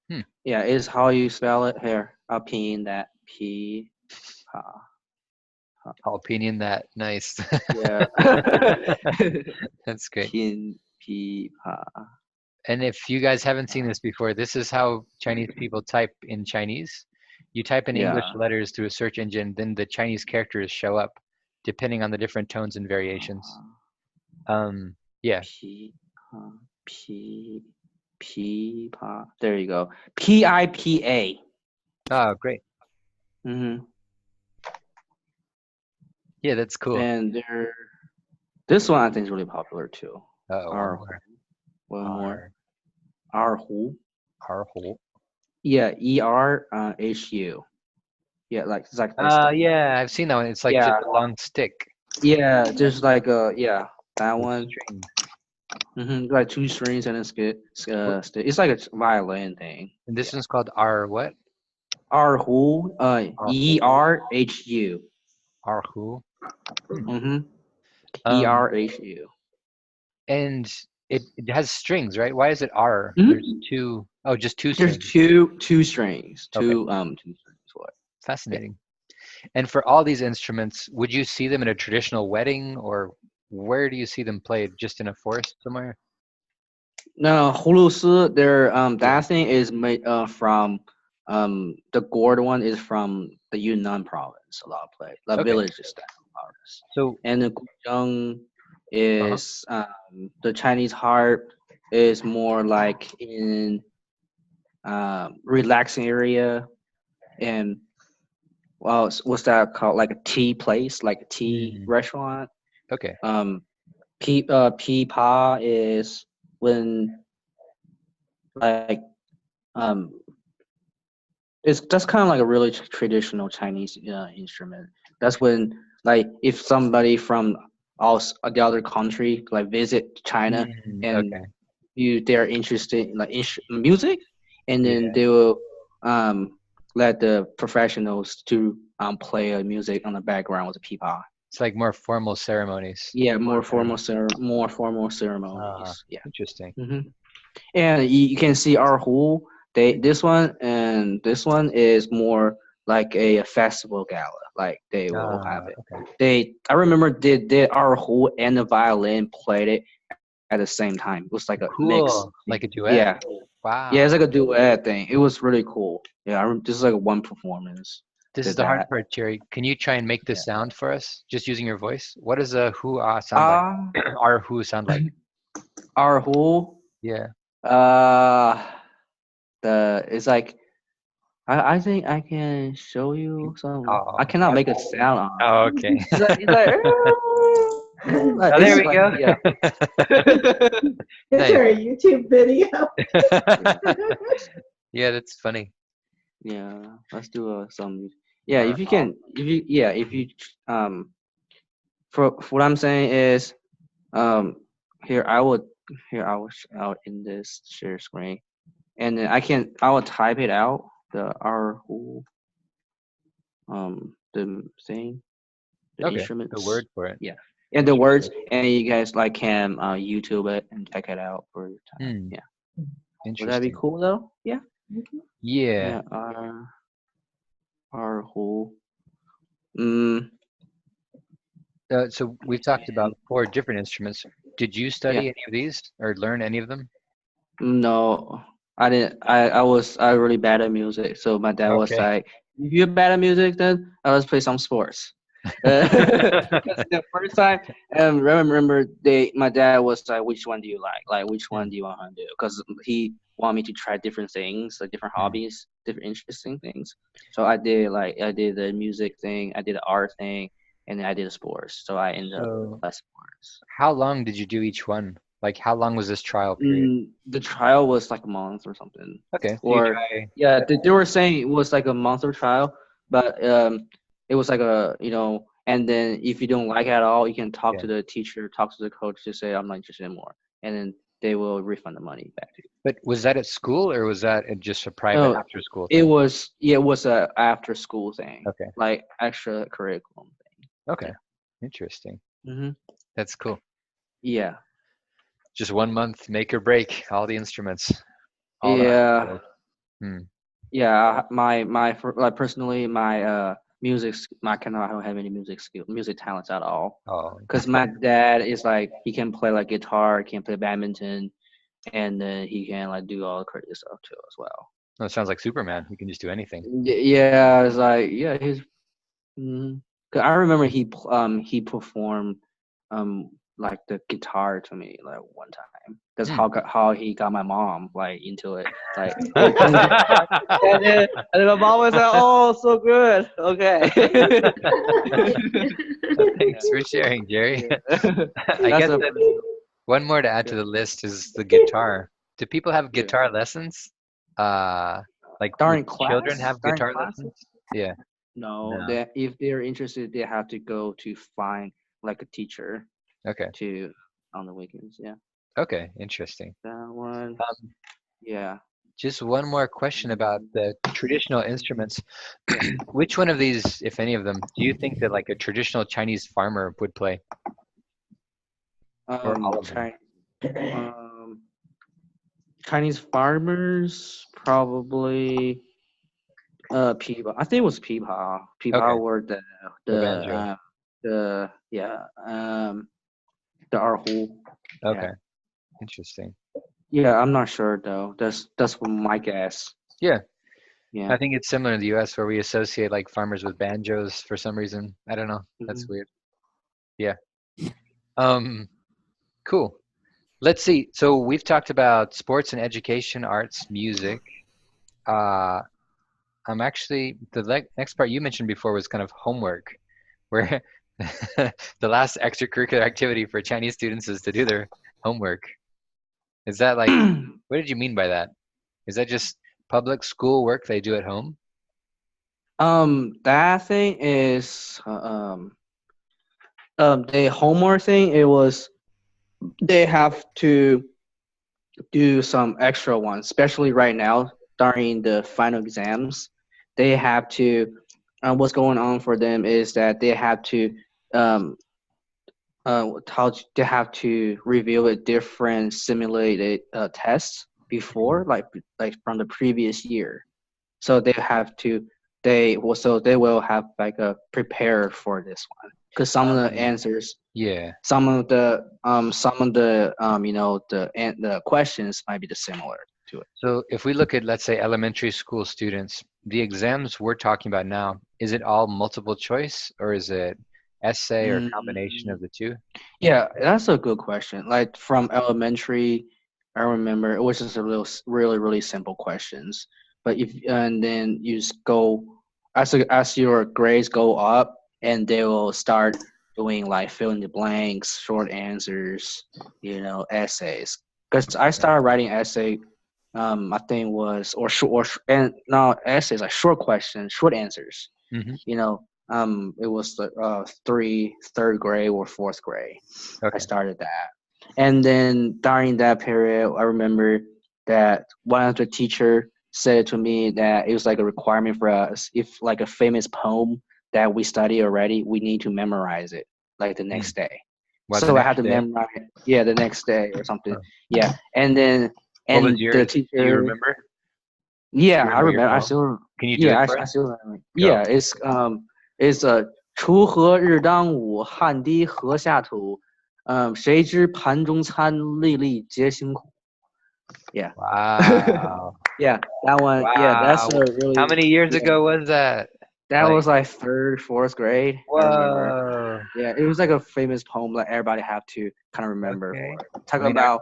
Hmm. Yeah, is how you spell it here. I'll pin that pipa. I'll opinion that. Nice. Yeah. That's great. Pin pipa. And if you guys haven't seen this before, this is how Chinese people type in Chinese. You type in English Yeah. letters through a search engine, then the Chinese characters show up depending on the different tones and variations. Yeah. Pipa. There you go. PIPA. Oh, great. Mm-hmm. Yeah, that's cool. And this one I think is really popular too. Uh-oh, Our one one more. more. Erhu. Erhu. Yeah, ERHU. Yeah, like it's like this thing. Yeah, I've seen that one. It's like Yeah. just a long stick. Yeah, there's like that with one. string. Mm-hmm. Like two strings and a stick. It's like a violin thing. And this one's called R what? Erhu. ERHU. Erhu. Mm-hmm. Um, ERHU. And it has strings, right? Why is it R? Mhm. There's two. Oh, just two There's strings. two strings. Okay. Two strings. What? Fascinating. And for all these instruments, would you see them in a traditional wedding, or where do you see them played? Just in a forest somewhere? No, hulusi. That thing is made from the gourd one is from the Yunnan province. A lot of place, the Okay. villages that province. So And the guzheng is the Chinese harp is more like in relaxing area, and well, what's that called? Like a tea place, like a tea restaurant. okay. Pipa is when like it's that's kind of like a really traditional Chinese instrument. That's when like if somebody from the other country like visit China and Okay. they're interested in like music, and then they will let the professionals to play music on the background with the pipa. It's like more formal ceremonies. Yeah, more formal ceremonies. Yeah. Interesting. And you can see Erhu. this one and this one is more like a festival gala. Like they will have it. Okay. I remember they did our whole and the violin played it at the same time. It was like a mix. Cool. Like a duet. Yeah, Wow. yeah, it's like a duet thing. It was really cool. Yeah, this is like one performance. This is did the hard that. part, Jerry. Can you try and make this sound for us, just using your voice? What does a hoo-ah sound like? Our who sound like? Our whole Yeah. it's like I think I can show you some. Oh, I cannot make a sound on. Oh, okay. It's like Oh, there we go. Yeah. Is there a YouTube video? Yeah, that's funny. Yeah, let's do some. Yeah, if you for what I'm saying is, here I will out in this share screen, and then I will type it out the whole the thing, the Okay, instruments, the word for it. Yeah, and the words, and you guys like can YouTube it and check it out for your time. Yeah, Interesting. would that be cool though? Yeah. Yeah. Our whole. So we've talked about 4 different instruments. Did you study any of these or learn any of them? No, I didn't. I was really bad at music, so my dad was like, "If you're bad at music, then let's play some sports." The first time, remember my dad was like, "Which one do you like? Like, which one do you want to do?" Because he wanted me to try different things, like different hobbies, different interesting things. So I did the music thing, I did the art thing, and then I did the sports. So I ended up with sports. How long did you do each one? Like, how long was this trial period? The trial was like a month or something. Okay. Or they were saying it was like a month of trial, but it was like and then if you don't like it at all, you can talk to the teacher, talk to the coach to say I'm not interested anymore, and then they will refund the money back to you. But was that at school or was that just a private after school thing? It was a after school thing. Okay. Like extra curriculum thing. Okay. Interesting. That's cool. Yeah. Just 1 month, make or break all the instruments. Yeah. Personally, my music, I cannot have any music talents at all. Oh. Because my dad is like, he can play like guitar, can play badminton, and then he can like do all the crazy stuff too as well. Oh, it sounds like Superman. He can just do anything. Yeah, it's like he's. Cause I remember he performed like the guitar to me like one time. That's how he got my mom like into it. Like and then my mom was like, "Oh, so good. Okay." Thanks for sharing, Jerry. I guess one more to add to the list is the guitar. Do people have guitar lessons? Like during children have guitar lessons? Yeah. No. If they're interested, they have to go to find like a teacher. Okay. On the weekends, yeah. Okay, interesting. That one. Yeah. Just one more question about the traditional instruments. Which one of these, if any of them, do you think that like a traditional Chinese farmer would play? Or all of them? Chinese farmers probably pipa. I think it was pipa. Pipa were the erhu. Okay. Interesting. Yeah, I'm not sure though. That's my guess. Yeah. Yeah. I think it's similar in the US where we associate like farmers with banjos for some reason. I don't know. That's weird. Yeah. Cool. Let's see. So we've talked about sports and education, arts, music. I'm actually, the next part you mentioned before was kind of homework, where the last extracurricular activity for Chinese students is to do their homework. Is that like, what did you mean by that? Is that just public school work they do at home? That thing is, the homework thing, it was, they have to do some extra ones, especially right now during the final exams. They have to, what's going on for them is that they have to, they have to review a different simulated tests before, like from the previous year. So they will have like a prepare for this one because some of the answers, Yeah. some of the the questions might be similar to it. So if we look at, let's say, elementary school students, the exams we're talking about now, is it all multiple choice or is it essay or combination of the two? Yeah, that's a good question. Like from elementary, I remember it was just a really simple questions. But and then you just go as your grades go up, and they will start doing like fill in the blanks, short answers, essays. Because I started writing essay, I think was and no essays like short questions, short answers. It was third grade or fourth grade. Okay. I started that. And then during that period, I remember that one of the teacher said to me that it was like a requirement for us, if like a famous poem that we study already, we need to memorize it like the next day. So I had to memorize the next day or something. Yeah. And then the teacher, do you remember? Yeah, I remember. I still. Can you do it for I us? still remember. Yeah, it's 锄禾日当午，汗滴禾下土。谁知盘中餐，粒粒皆辛苦。Yeah. Wow. Yeah, that one. Wow. Yeah, that's a really. How many years ago was that? That was like third, fourth grade. I remember. Whoa. Yeah, it was like a famous poem that everybody have to kind of remember. Okay. Talk about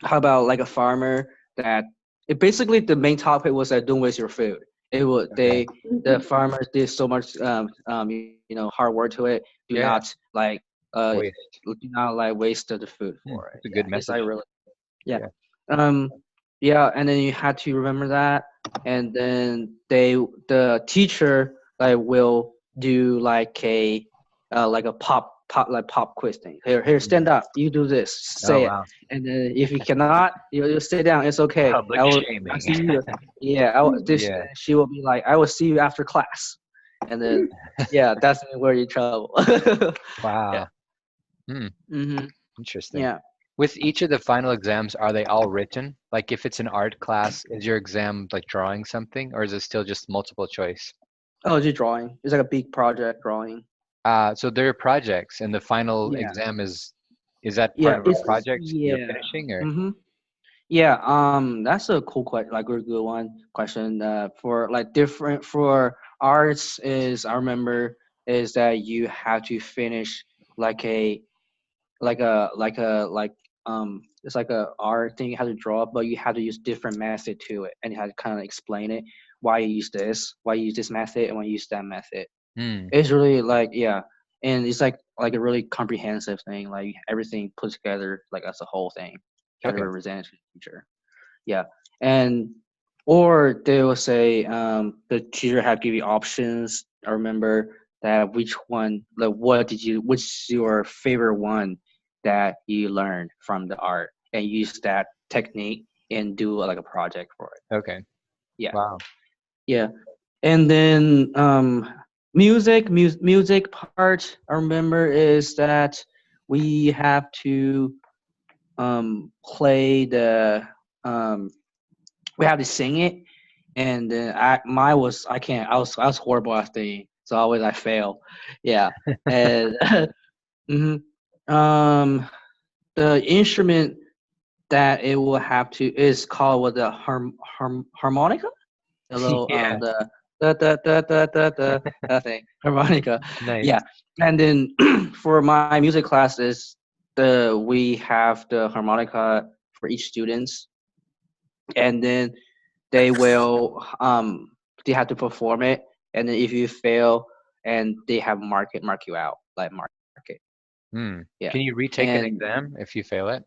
how about like a farmer that it basically the main topic was that don't waste your food. It would the farmers did so much hard work to it. Do not like waste. Do not like waste the food for it. It's a good message. It's like really and then you had to remember that, and then the teacher like will do like a pop quiz thing. Here, stand up. You do this. Say it. And then if you cannot, you stay down. It's okay. Public shaming. She will be like, I will see you after class. And then that's where you trouble. Wow. Interesting. Yeah. With each of the final exams, are they all written? Like if it's an art class, is your exam like drawing something, or is it still just multiple choice? Oh, just drawing. It's like a big project drawing. So they're projects, and the final exam is that part of a project you're finishing, or? That's a cool question, like a good question. For like different for arts is I remember is that you have to finish it's like a art thing you have to draw, but you have to use different method to it, and you have to kind of explain it why you use this method, and why you use that method. It's really and it's like a really comprehensive thing, like everything put together like as a whole thing. Try to represent to the teacher. Yeah, and or they will say the teacher have give you options. I remember that which one, like what's your favorite one that you learned from the art, and use that technique and do like a project for it. Okay. Yeah. Wow. Yeah, and then music part I remember is that we have to play we have to sing it, and then I was horrible at the, so always I fail. Yeah. And the instrument that it will have to is called the harmonica, the little that thing, harmonica. Nice. Yeah, and then for my music classes, we have the harmonica for each students, and then they will they have to perform it, and then if you fail, and they have mark you out, like mark it. Yeah. Can you retake an exam if you fail it?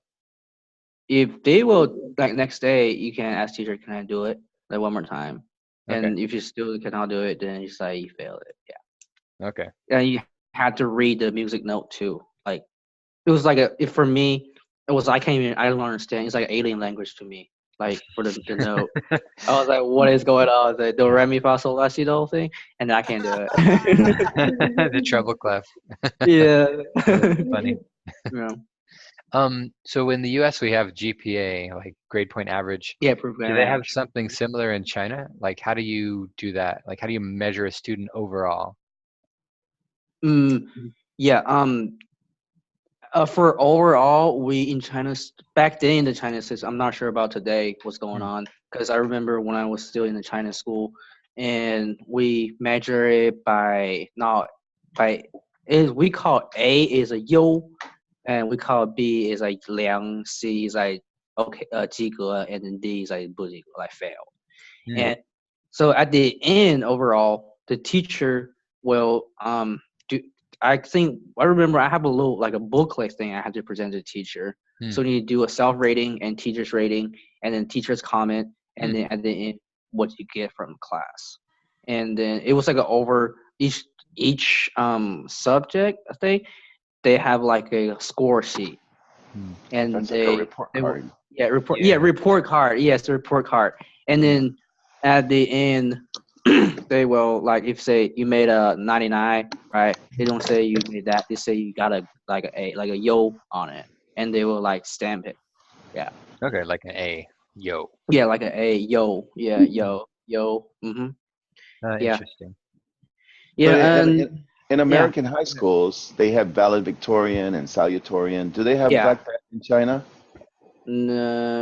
If they will, like next day, you can ask teacher, can I do it like one more time? And if you still cannot do it, then you say you failed it. Yeah. Okay. And you had to read the music note too. Like it was like for me, it was I don't understand. It's like an alien language to me. Like for the note, I was like, what is going on? I was like, do re mi fa sol la si do thing, and I can't do it. The treble clef. Yeah. Funny. Yeah. So in the US we have GPA, like grade point average. Yeah, Do they have something similar in China? Like how do you do that? Like how do you measure a student overall? Mm, yeah. For overall, we in China back then in the China system. I'm not sure about today what's going Hmm. on because I remember when I was still in the China school, and we measure it by not by is we call A is a 优, and we call B is like 良, C is like okay 及格, and then D is like 不及格, like fail. Hmm. And so at the end, overall, the teacher will do. I think I remember I have a little like a booklet thing I had to present to the teacher. Hmm. So you do a self rating and teacher's rating, and then teacher's comment, and Hmm. then at the end what you get from class. And then it was like a over each subject. I think they have like a score sheet, Hmm. and That's like a report they will- card. yeah report Yeah. report card, yes, the report card. And then at the end they will like if say you made a 99, right, they don't say you made that, they say you got a like a yo on it, and they will like stamp it. Okay, like an A. Yo. Yeah, like a yo, yeah, yo. Mm-hmm. Yeah, Interesting. yeah. But And in American high schools, they have valedictorian and salutatorian. Do they have Yeah. like that in China?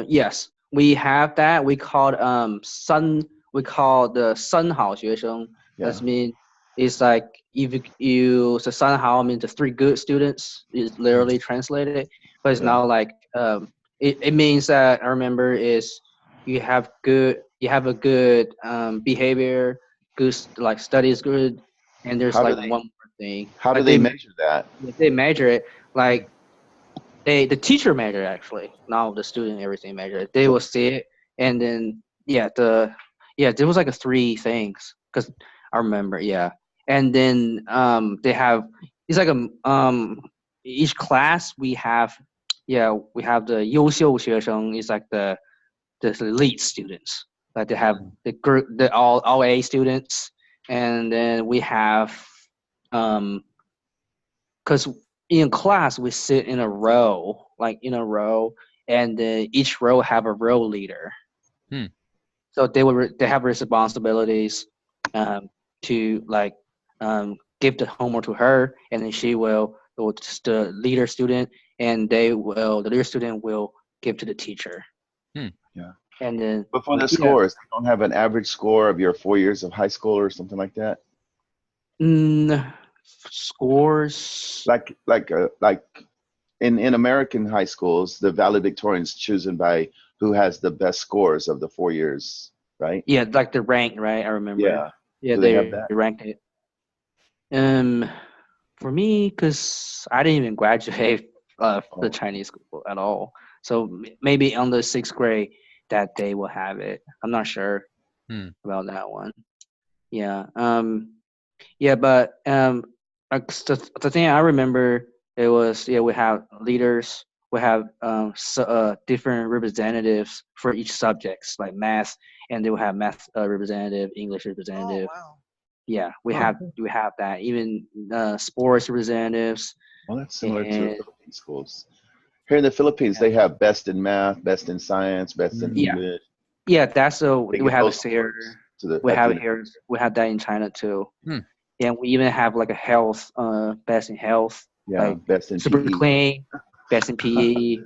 Yes, we have that. We called we call the 三好学生. Yeah. That mean it's like if you so 三好means the three good students is literally translated, but it's Yeah. not like it means that I remember is you have a good behavior, good like studies good, and there's How do like they- one more thing. How do Like they measure that? they measure it like the teacher measure actually, not the student everything measure it. They will see it, and then there was like a three things because I remember, and then they have it's like each class we have the 优秀学生is like the elite students, like they have the group the all A students, and then we have because in class we sit in a row, and each row have a row leader. Hmm. So they have responsibilities to like give the homework to her, and then she will just the leader student, and the leader student will give to the teacher. Hmm. Yeah. And then But for the scores, they don't have an average score of your 4 years of high school or something like that. Scores. Like in American high schools, the valedictorian's chosen by who has the best scores of the 4 years, right? Yeah, like the rank, right? I remember. Yeah. Yeah, Do they they have that? ranked it. For me, because I didn't even graduate the Oh. Chinese school at all, so maybe on the sixth grade that they will have it. I'm not sure about that one. Yeah. But like the thing I remember it was we have leaders, we have different representatives for each subjects like math, and they will have math representative, English representative. Oh, wow. Yeah, we have that. Even sports representatives. Well, that's similar to And- Philippine schools. Here in the Philippines, they have best in math, best in science, best in Yeah. English. Yeah, that's They we give have those it here. scores to the- We at have the it here. We have that in China too. Hmm. And we even have like a health, best in health, Yeah, like best in super PE. clean, best in PE.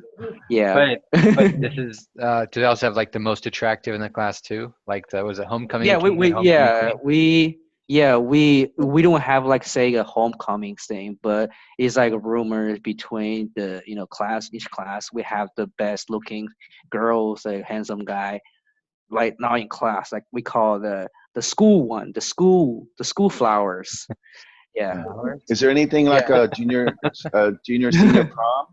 Yeah. But this is do they also have like the most attractive in the class too? Like was it homecoming? Yeah, king and homecoming queen? we don't have like say a homecoming thing, but it's like rumors between the each class we have the best looking girls, a handsome guy, like not in class, like we call the school one, the school flowers. Yeah. Is there anything like a junior senior prom?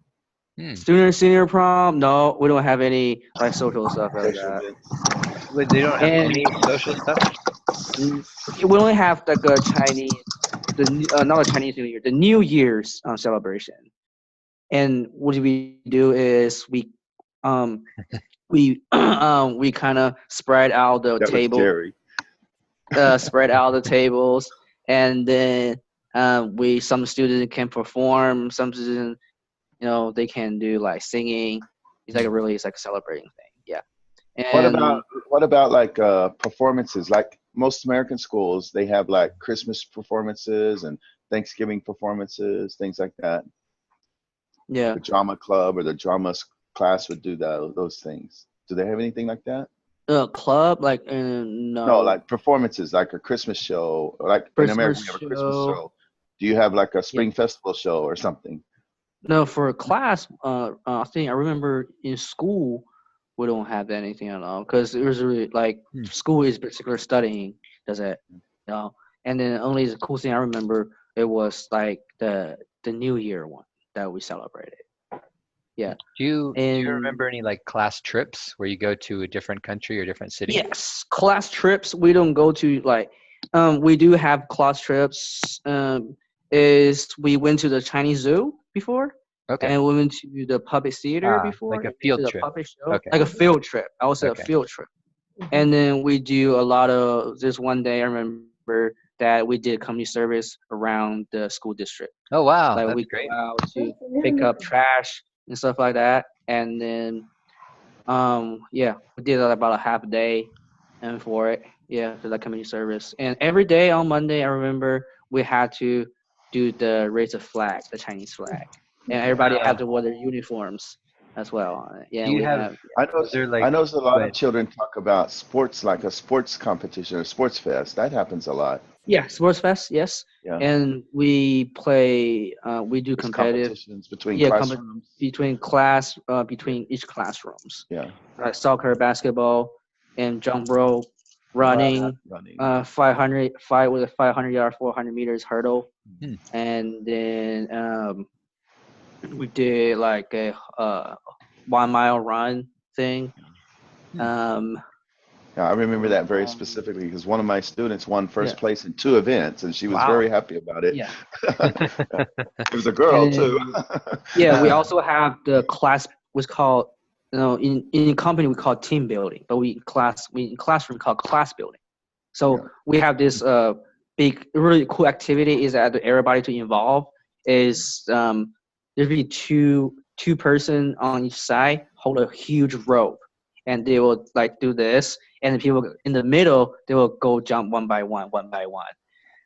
Student senior prom? No, we don't have any like social stuff like Special that. events? Wait, they don't have And- any social stuff? We only have like a Chinese, not a Chinese New Year, the New Year's celebration. And what we do is we kind of spread out the That was table, Jerry. spread out the tables, and then some students can perform, some students they can do like singing. It's like it's like a celebrating thing. Yeah. What And about like performances? Like most American schools, they have like Christmas performances and Thanksgiving performances, things like that. yeah, The drama club or the class would do those things. Do they have anything like that? club like No, no like performances, like a Christmas show. Like in America, Christmas we have a Christmas show. show. Do you have like a Yeah. spring festival show or something? No, for a class, I think I remember in school we don't have anything at all because it was really like school is particular studying does it, and then only the cool thing I remember it was like the New Year one that we celebrated. Yeah, Do you and remember any like class trips where you go to a different country or different city? yes, class trips we don't go to like, we do have class trips. Is we went to the Chinese Zoo before. Okay. And we went to the puppet theater before. Like a and field to the trip. puppet show. Okay. Like a field trip. I would say Okay. a field trip. And then we do a lot of this one day. I remember that we did community service around the school district. Oh wow, Like that's we great. go out to pick up trash and stuff like that. And then, yeah, we did about a half a day, and for it, yeah, for that community service. And every day on Monday, I remember we had to do the raise a flag, the Chinese flag, and everybody had to wear their uniforms as well. Yeah, Do you we have- have. I know, Is there, like- I know a lot but- of children talk about sports, like a sports competition or sports fest. That happens a lot. Yeah, sports fest, yes. Yeah. And we play. We do There's competitive competitions between yeah, classrooms. between each classrooms. Yeah. Like soccer, basketball, and jump rope, running. Running. 500 with a 500-yard, 400 meters hurdle, Hmm. and then we did like a 1 mile run thing. Yeah, I remember that very specifically because one of my students won first Yeah. place in 2 events, and she was Wow. very happy about it. Yeah, It was a girl And- too. yeah. We also have the class was called in company we call team building, but we in classroom called class building. So Yeah. we have this big really cool activity is that everybody to involve is there'll be two person on each side hold a huge rope, and they will like do this, and the people in the middle they will go jump one by one.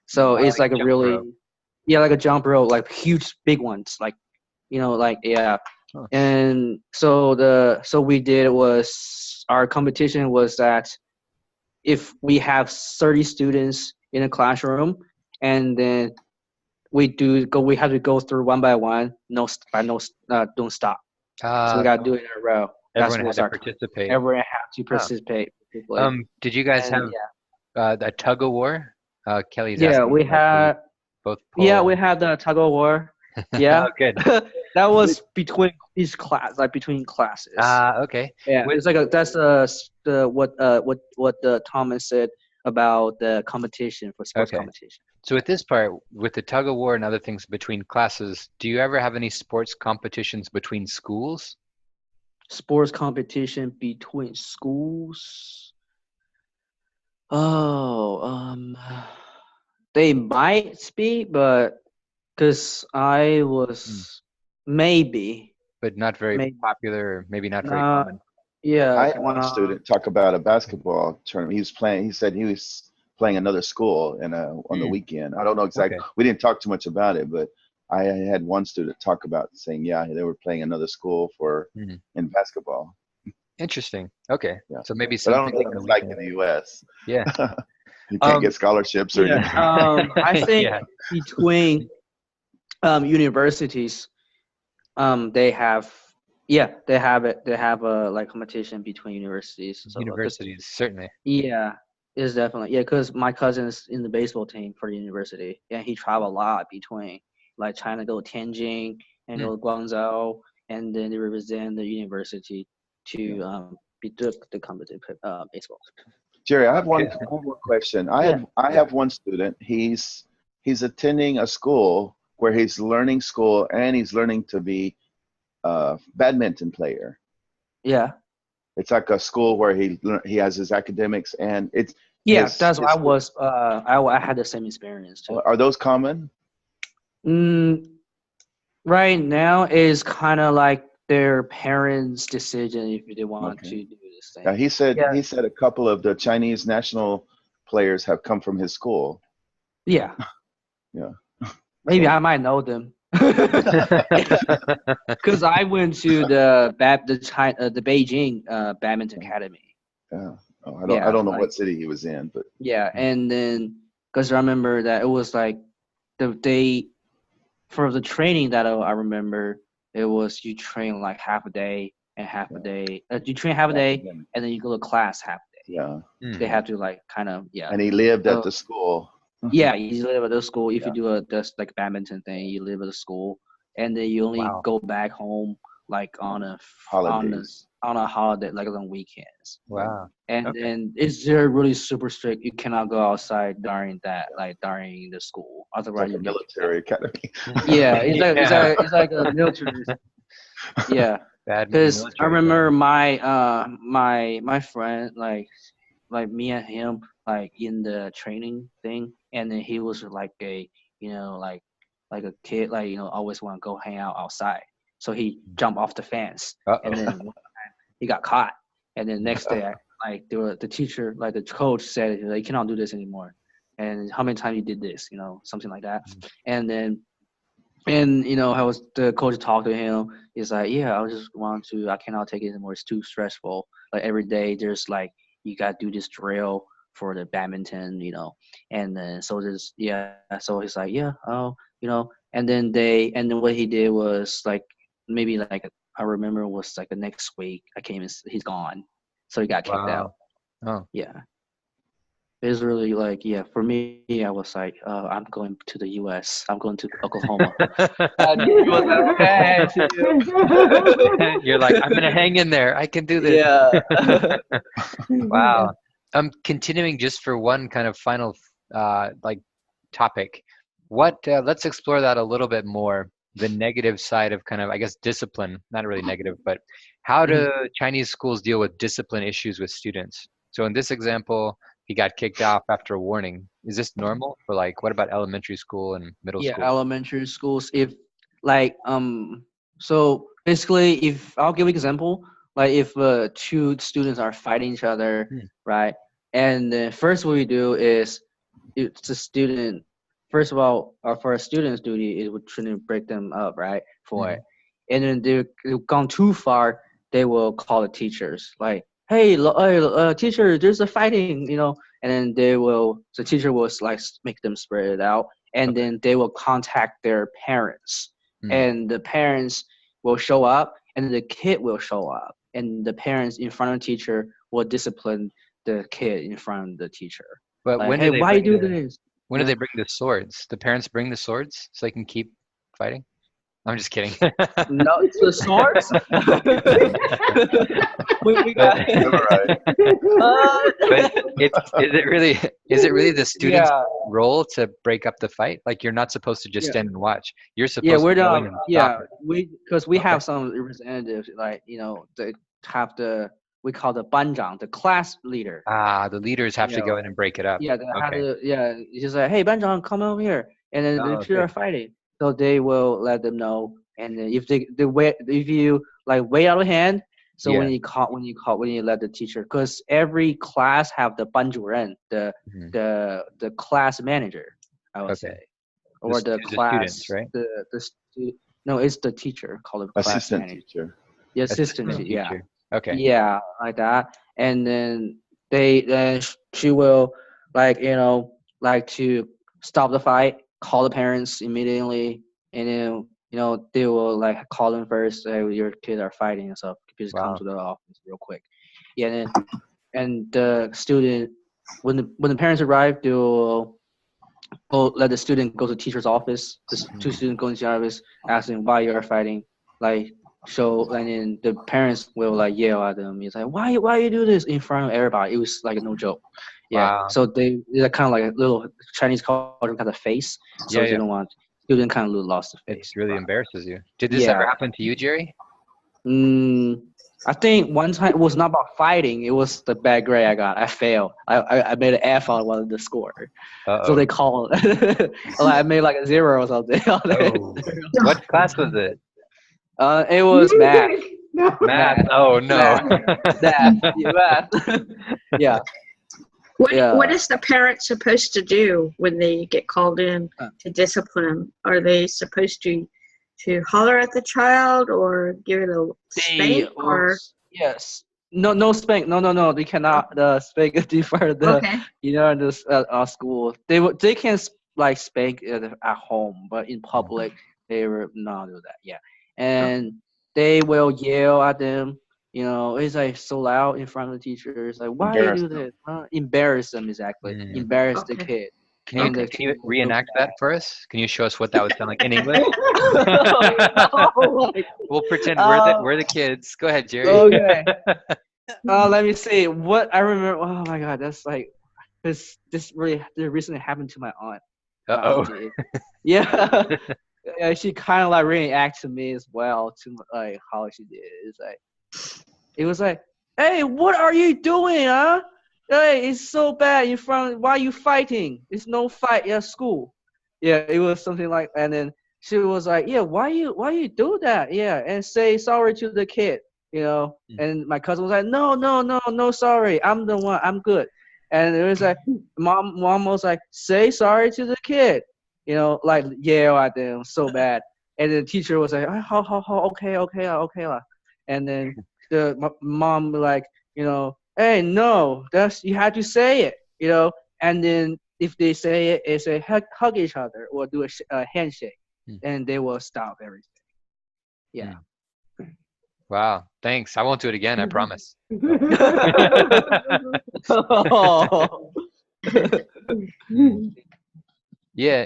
So it's like a jump really rope. like a jump rope, like huge big ones, like like yeah. Huh. And so we did was our competition was that if we have 30 students in a classroom, and then we have to go through one by one, don't stop. So we got to do it in a row. That's Everyone had what's to our participate. everyone had to participate. Did you guys And, have a tug of war? Kelly's yeah, asking we if had both. yeah pull- we had the tug of war. Yeah, Oh, good. that was between each class, like between classes. Okay. Yeah, With- it's like that's what Thomas said about the competition for sports Okay. competition. So with this part, with the tug of war and other things between classes, do you ever have any sports competitions between schools? Sports competition between schools. Oh, they might be, but because I was maybe, But not very Maybe. popular, or maybe not very Nah, common. yeah. I had one student talk about a basketball tournament. He said he was playing another school on the weekend. I don't know exactly. Okay. We didn't talk too much about it, but I had one student talk about saying, yeah, they were playing another school Mhm. in basketball. Interesting. Okay. Yeah. So maybe But I don't something think on the it's like in weekend. the U.S. Yeah. You can't Um, get scholarships or anything. Yeah, I think Yeah. between universities, they have it. They have a like competition between universities. So, 'cause- Universities, certainly. Yeah, it's definitely because my cousin's in the baseball team for the university, and he travel a lot between like China, go to Tianjin and go to Guangzhou, and then they represent the university to be the competitive baseball. Jerry, I have one Okay. more question. I have one student. He's attending a school where he's learning school and he's learning to be a badminton player. Yeah, It's like a school where he has his academics and it's yeah, His- that's what I his- was. I had the same experience too. are those common? right now is kind of like their parents' decision if they want Okay. to do this Yeah, thing. he Yeah, said a couple of the Chinese national players have come from his school. yeah. Yeah. Maybe So I might know them. Because I went to the Beijing Badminton Academy. yeah. Oh, I Yeah, don't know like what city he was in, but yeah, and then because I remember that it was like the day for the training that I remember it was you train like half a day and half a yeah, day. You train half a day academic. and then you go to class half a day. Yeah. Hmm. They have to like kind of yeah. And he lived at So the school. yeah, you live at the school. If Yeah. you do a just like badminton thing, you live at the school, and then you only Wow. go back home like on a Holidays. on a holiday, like on weekends. Wow. And Okay. then it's they're really super strict. You cannot go outside during that, like during the school. It's Otherwise, like a you get kicked out. military academy. Yeah, it's like Yeah. it's like a military. Yeah, Bad because I military remember training. my friend like me and him like in the training thing, and then he was like a like a kid like always want to go hang out outside. So he jumped off the fence, and Uh-oh. then one time he got caught. And then next day, like the teacher, like the coach said, like, you cannot do this anymore. And how many times you did this, something like that. And then I was the coach talked to him. He's like, yeah, I just want to. I cannot take it anymore. It's too stressful. Like every day, there's like you got to do this drill for the badminton, And then so there's yeah. So he's like, yeah, oh, And then what he did was like maybe like I remember it was like the next week. I came and he's gone. So he got kicked out. Wow. Oh. Yeah. It was really like, yeah, for me, I was like, I'm going to the US. I'm going to Oklahoma. And he was like, okay, see you. You're like, I'm gonna hang in there. I can do this. Yeah. Wow. Continuing just for one kind of final like topic. Let's explore that a little bit more. The negative side of kind of, I guess, discipline. Not really negative, but how do Chinese schools deal with discipline issues with students? So in this example, he got kicked off after a warning. Is this normal? For like, what about elementary school and middle Yeah, school? elementary schools. If like so basically, if I'll give an example, like if two students are fighting each other, right? And then first what we do is it's a student. First of all, for a student's duty, it would try to break them up, right? For it, and then they've gone too far, they will call the teachers, like, hey, teacher, there's a fighting, and then the teacher will like make them spread it out, and Okay. then they will contact their parents, Hmm. and the parents will show up, and the kid will show up, and the parents in front of the teacher will discipline the kid in front of the teacher. But Like, when hey, do they why you bring do the this? when do Yeah. they bring the swords? The parents bring the swords so they can keep fighting? I'm just kidding. No, it's the swords. we got Right. But is it really the student's yeah. role to break up the fight? Like you're not supposed to just Yeah. stand and watch. You're Yeah, supposed we're to go not. in and Yeah, stop it. because we Okay. have some representatives, like they have we call the banzhang, the class leader. The leaders have to go in and break it up. Yeah, they have Okay. to. Yeah, it's just like, hey, banzhang, come over here, and then the Oh, two good. are fighting, so they will let them know, and then if if you like way out of hand, so Yeah. when you let the teacher, because every class have the banjuren, Mhm. the class manager, I would Okay. say, or the The class students, right? no, it's the teacher called the class Assistant manager. teacher. The assistant, Assistant yeah. teacher. Okay. Yeah, like that. And then she will like like to stop the fight, call the parents immediately, and then they will like call them first. Hey, your kids are fighting and stuff. Please come Wow. to the office real quick. Yeah, and the student when the parents arrive, they will let the student go to teacher's office. The two students go into the office, asking why you're fighting. Like, so, and then the parents will like yell at them. It's like, why you do this in front of everybody? It was like no joke. Yeah. Wow. So they're kind of like a little Chinese culture kind of face. So Yeah, they don't want student kind of lost the face. It really embarrasses you. Did this Yeah. ever happen to you, Jerry? Mm, I think one time it was not about fighting. It was the bad grade I got. I failed. I made an F on one of the score. So they called. I made like a 0 or something. Oh. What class was it? It was math. No. Math. Oh no. Math. Yeah. What Yeah. is the parent supposed to do when they get called in to discipline? Are they supposed to holler at the child or give it a spank or? Yes. No spank. No. They cannot spank for the Okay. in the school. They can like spank at home, but in public they will not do that. Yeah, and they will yell at them. It's like so loud in front of the teachers. Like, why you do this? Embarrass them, exactly. Embarrass the kid. Can you reenact that for us? Can you show us what that would sound like in English? We'll pretend we're the kids. Go ahead, Jerry. Okay. Let me see. What I remember. Oh my God, that's like this recently happened to my aunt. Uh-oh. Yeah. Yeah, she kind of like reacted to me as well to like how she did. It was like, hey, what are you doing, huh? Hey, it's so bad in front. Why are you fighting? It's no fight at school. Yeah, it was something like, and then she was like, yeah, why you do that? Yeah, and say sorry to the kid, And my cousin was like, no, sorry, I'm the one, I'm good. And it was like, mom was like, say sorry to the kid, like yell at them so bad. And the teacher was like, okay. And then the mom like, hey, no, you have to say it, And then if they say it, they say hug each other or do a handshake, and they will stop everything. Yeah. Wow. Thanks. I won't do it again. I promise. Yeah.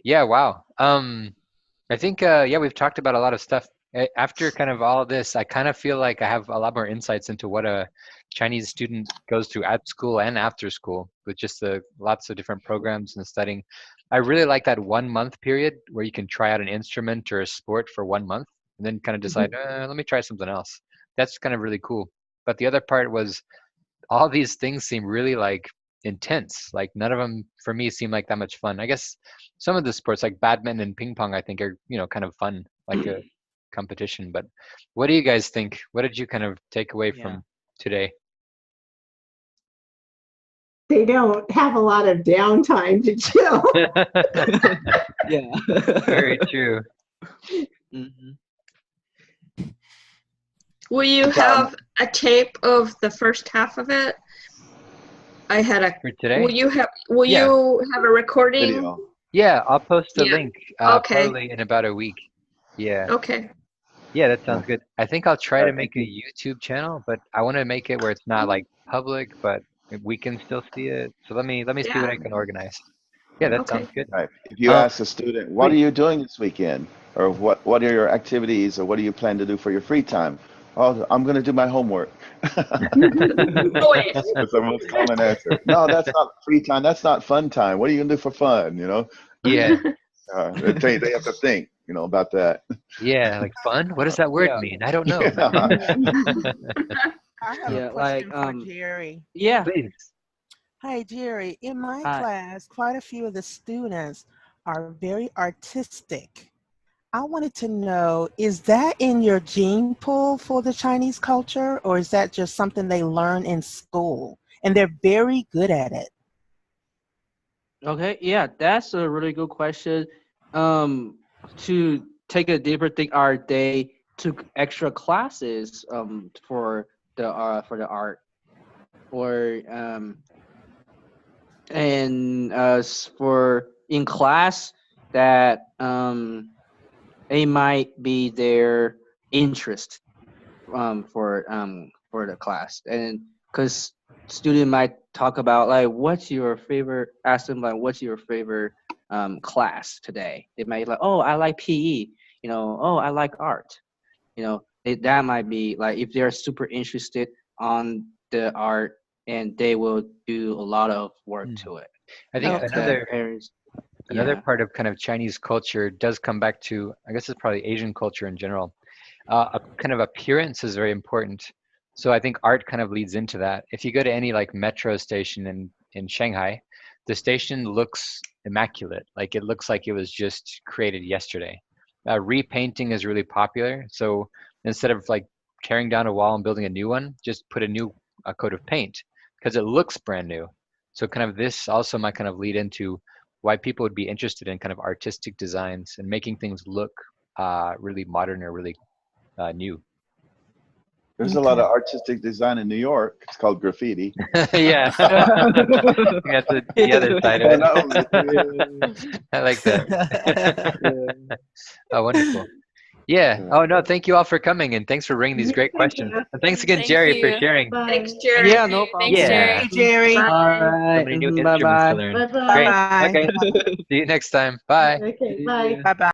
Yeah. Wow. I think we've talked about a lot of stuff. After kind of all of this, I kind of feel like I have a lot more insights into what a Chinese student goes through at school and after school with just the lots of different programs and studying. I really like that 1 month period where you can try out an instrument or a sport for 1 month and then kind of decide, let me try something else. That's kind of really cool. But the other part was all these things seem really like intense. Like none of them for me seem like that much fun. I guess some of the sports like badminton and ping pong, I think are, kind of fun, like a competition. But what do you guys think? What did you kind of take away from today? They don't have a lot of downtime to chill. Yeah. Very true. Will you have a tape of the first half of it? I had a. For today? Will you have a recording? Video. Yeah, I'll post the Yeah. link Okay. probably in about a week. Yeah. Okay. Yeah, that sounds good. I think I'll try to make a YouTube channel, but I want to make it where it's not like public, but we can still see it. So let me see what I can organize. Yeah, that sounds good. Right. If you ask a student, what are you doing this weekend? Or what are your activities, or what do you plan to do for your free time? Oh, I'm going to do my homework. That's the most common answer. No, that's not free time. That's not fun time. What are you going to do for fun, Yeah. They have to think, about that. Yeah, like fun? What does that word mean? I don't know. I have a question for Jerry. Yeah. Please. Hi, Jerry. In my class, quite a few of the students are very artistic. I wanted to know, is that in your gene pool for the Chinese culture, or is that just something they learn in school? And they're very good at it. Okay, yeah, that's a really good question. To take a deeper think, are they took extra classes for the art, or and as for in class that it might be their interest for the class, and because student might talk about like ask them like what's your favorite class today. They might like, oh, I like PE, oh, I like art, that might be like if they're super interested on the art, and they will do a lot of work to it. I think another Yeah. part of kind of Chinese culture does come back to, I guess it's probably Asian culture in general. a kind of appearance is very important. So I think art kind of leads into that. If you go to any like metro station in Shanghai, the station looks immaculate. Like it looks like it was just created yesterday. Repainting is really popular. So instead of like tearing down a wall and building a new one, just put a new coat of paint because it looks brand new. So kind of this also might kind of lead into why people would be interested in kind of artistic designs and making things look really modern or really new. There's a lot of artistic design in New York. It's called graffiti. Yeah. That's the other side of it. I like that. Oh, wonderful. Yeah. Oh, no, thank you all for coming, and thanks for bringing these great questions. And thanks again, Thank Jerry, for you. sharing. Thanks, Jerry. Yeah, no problem. Thanks, Yeah. Jerry. Jerry. All right. So many new Bye instruments to bye. learn. Bye-bye. Great. Bye. Okay. See you next time. Bye. Okay, bye. Bye bye.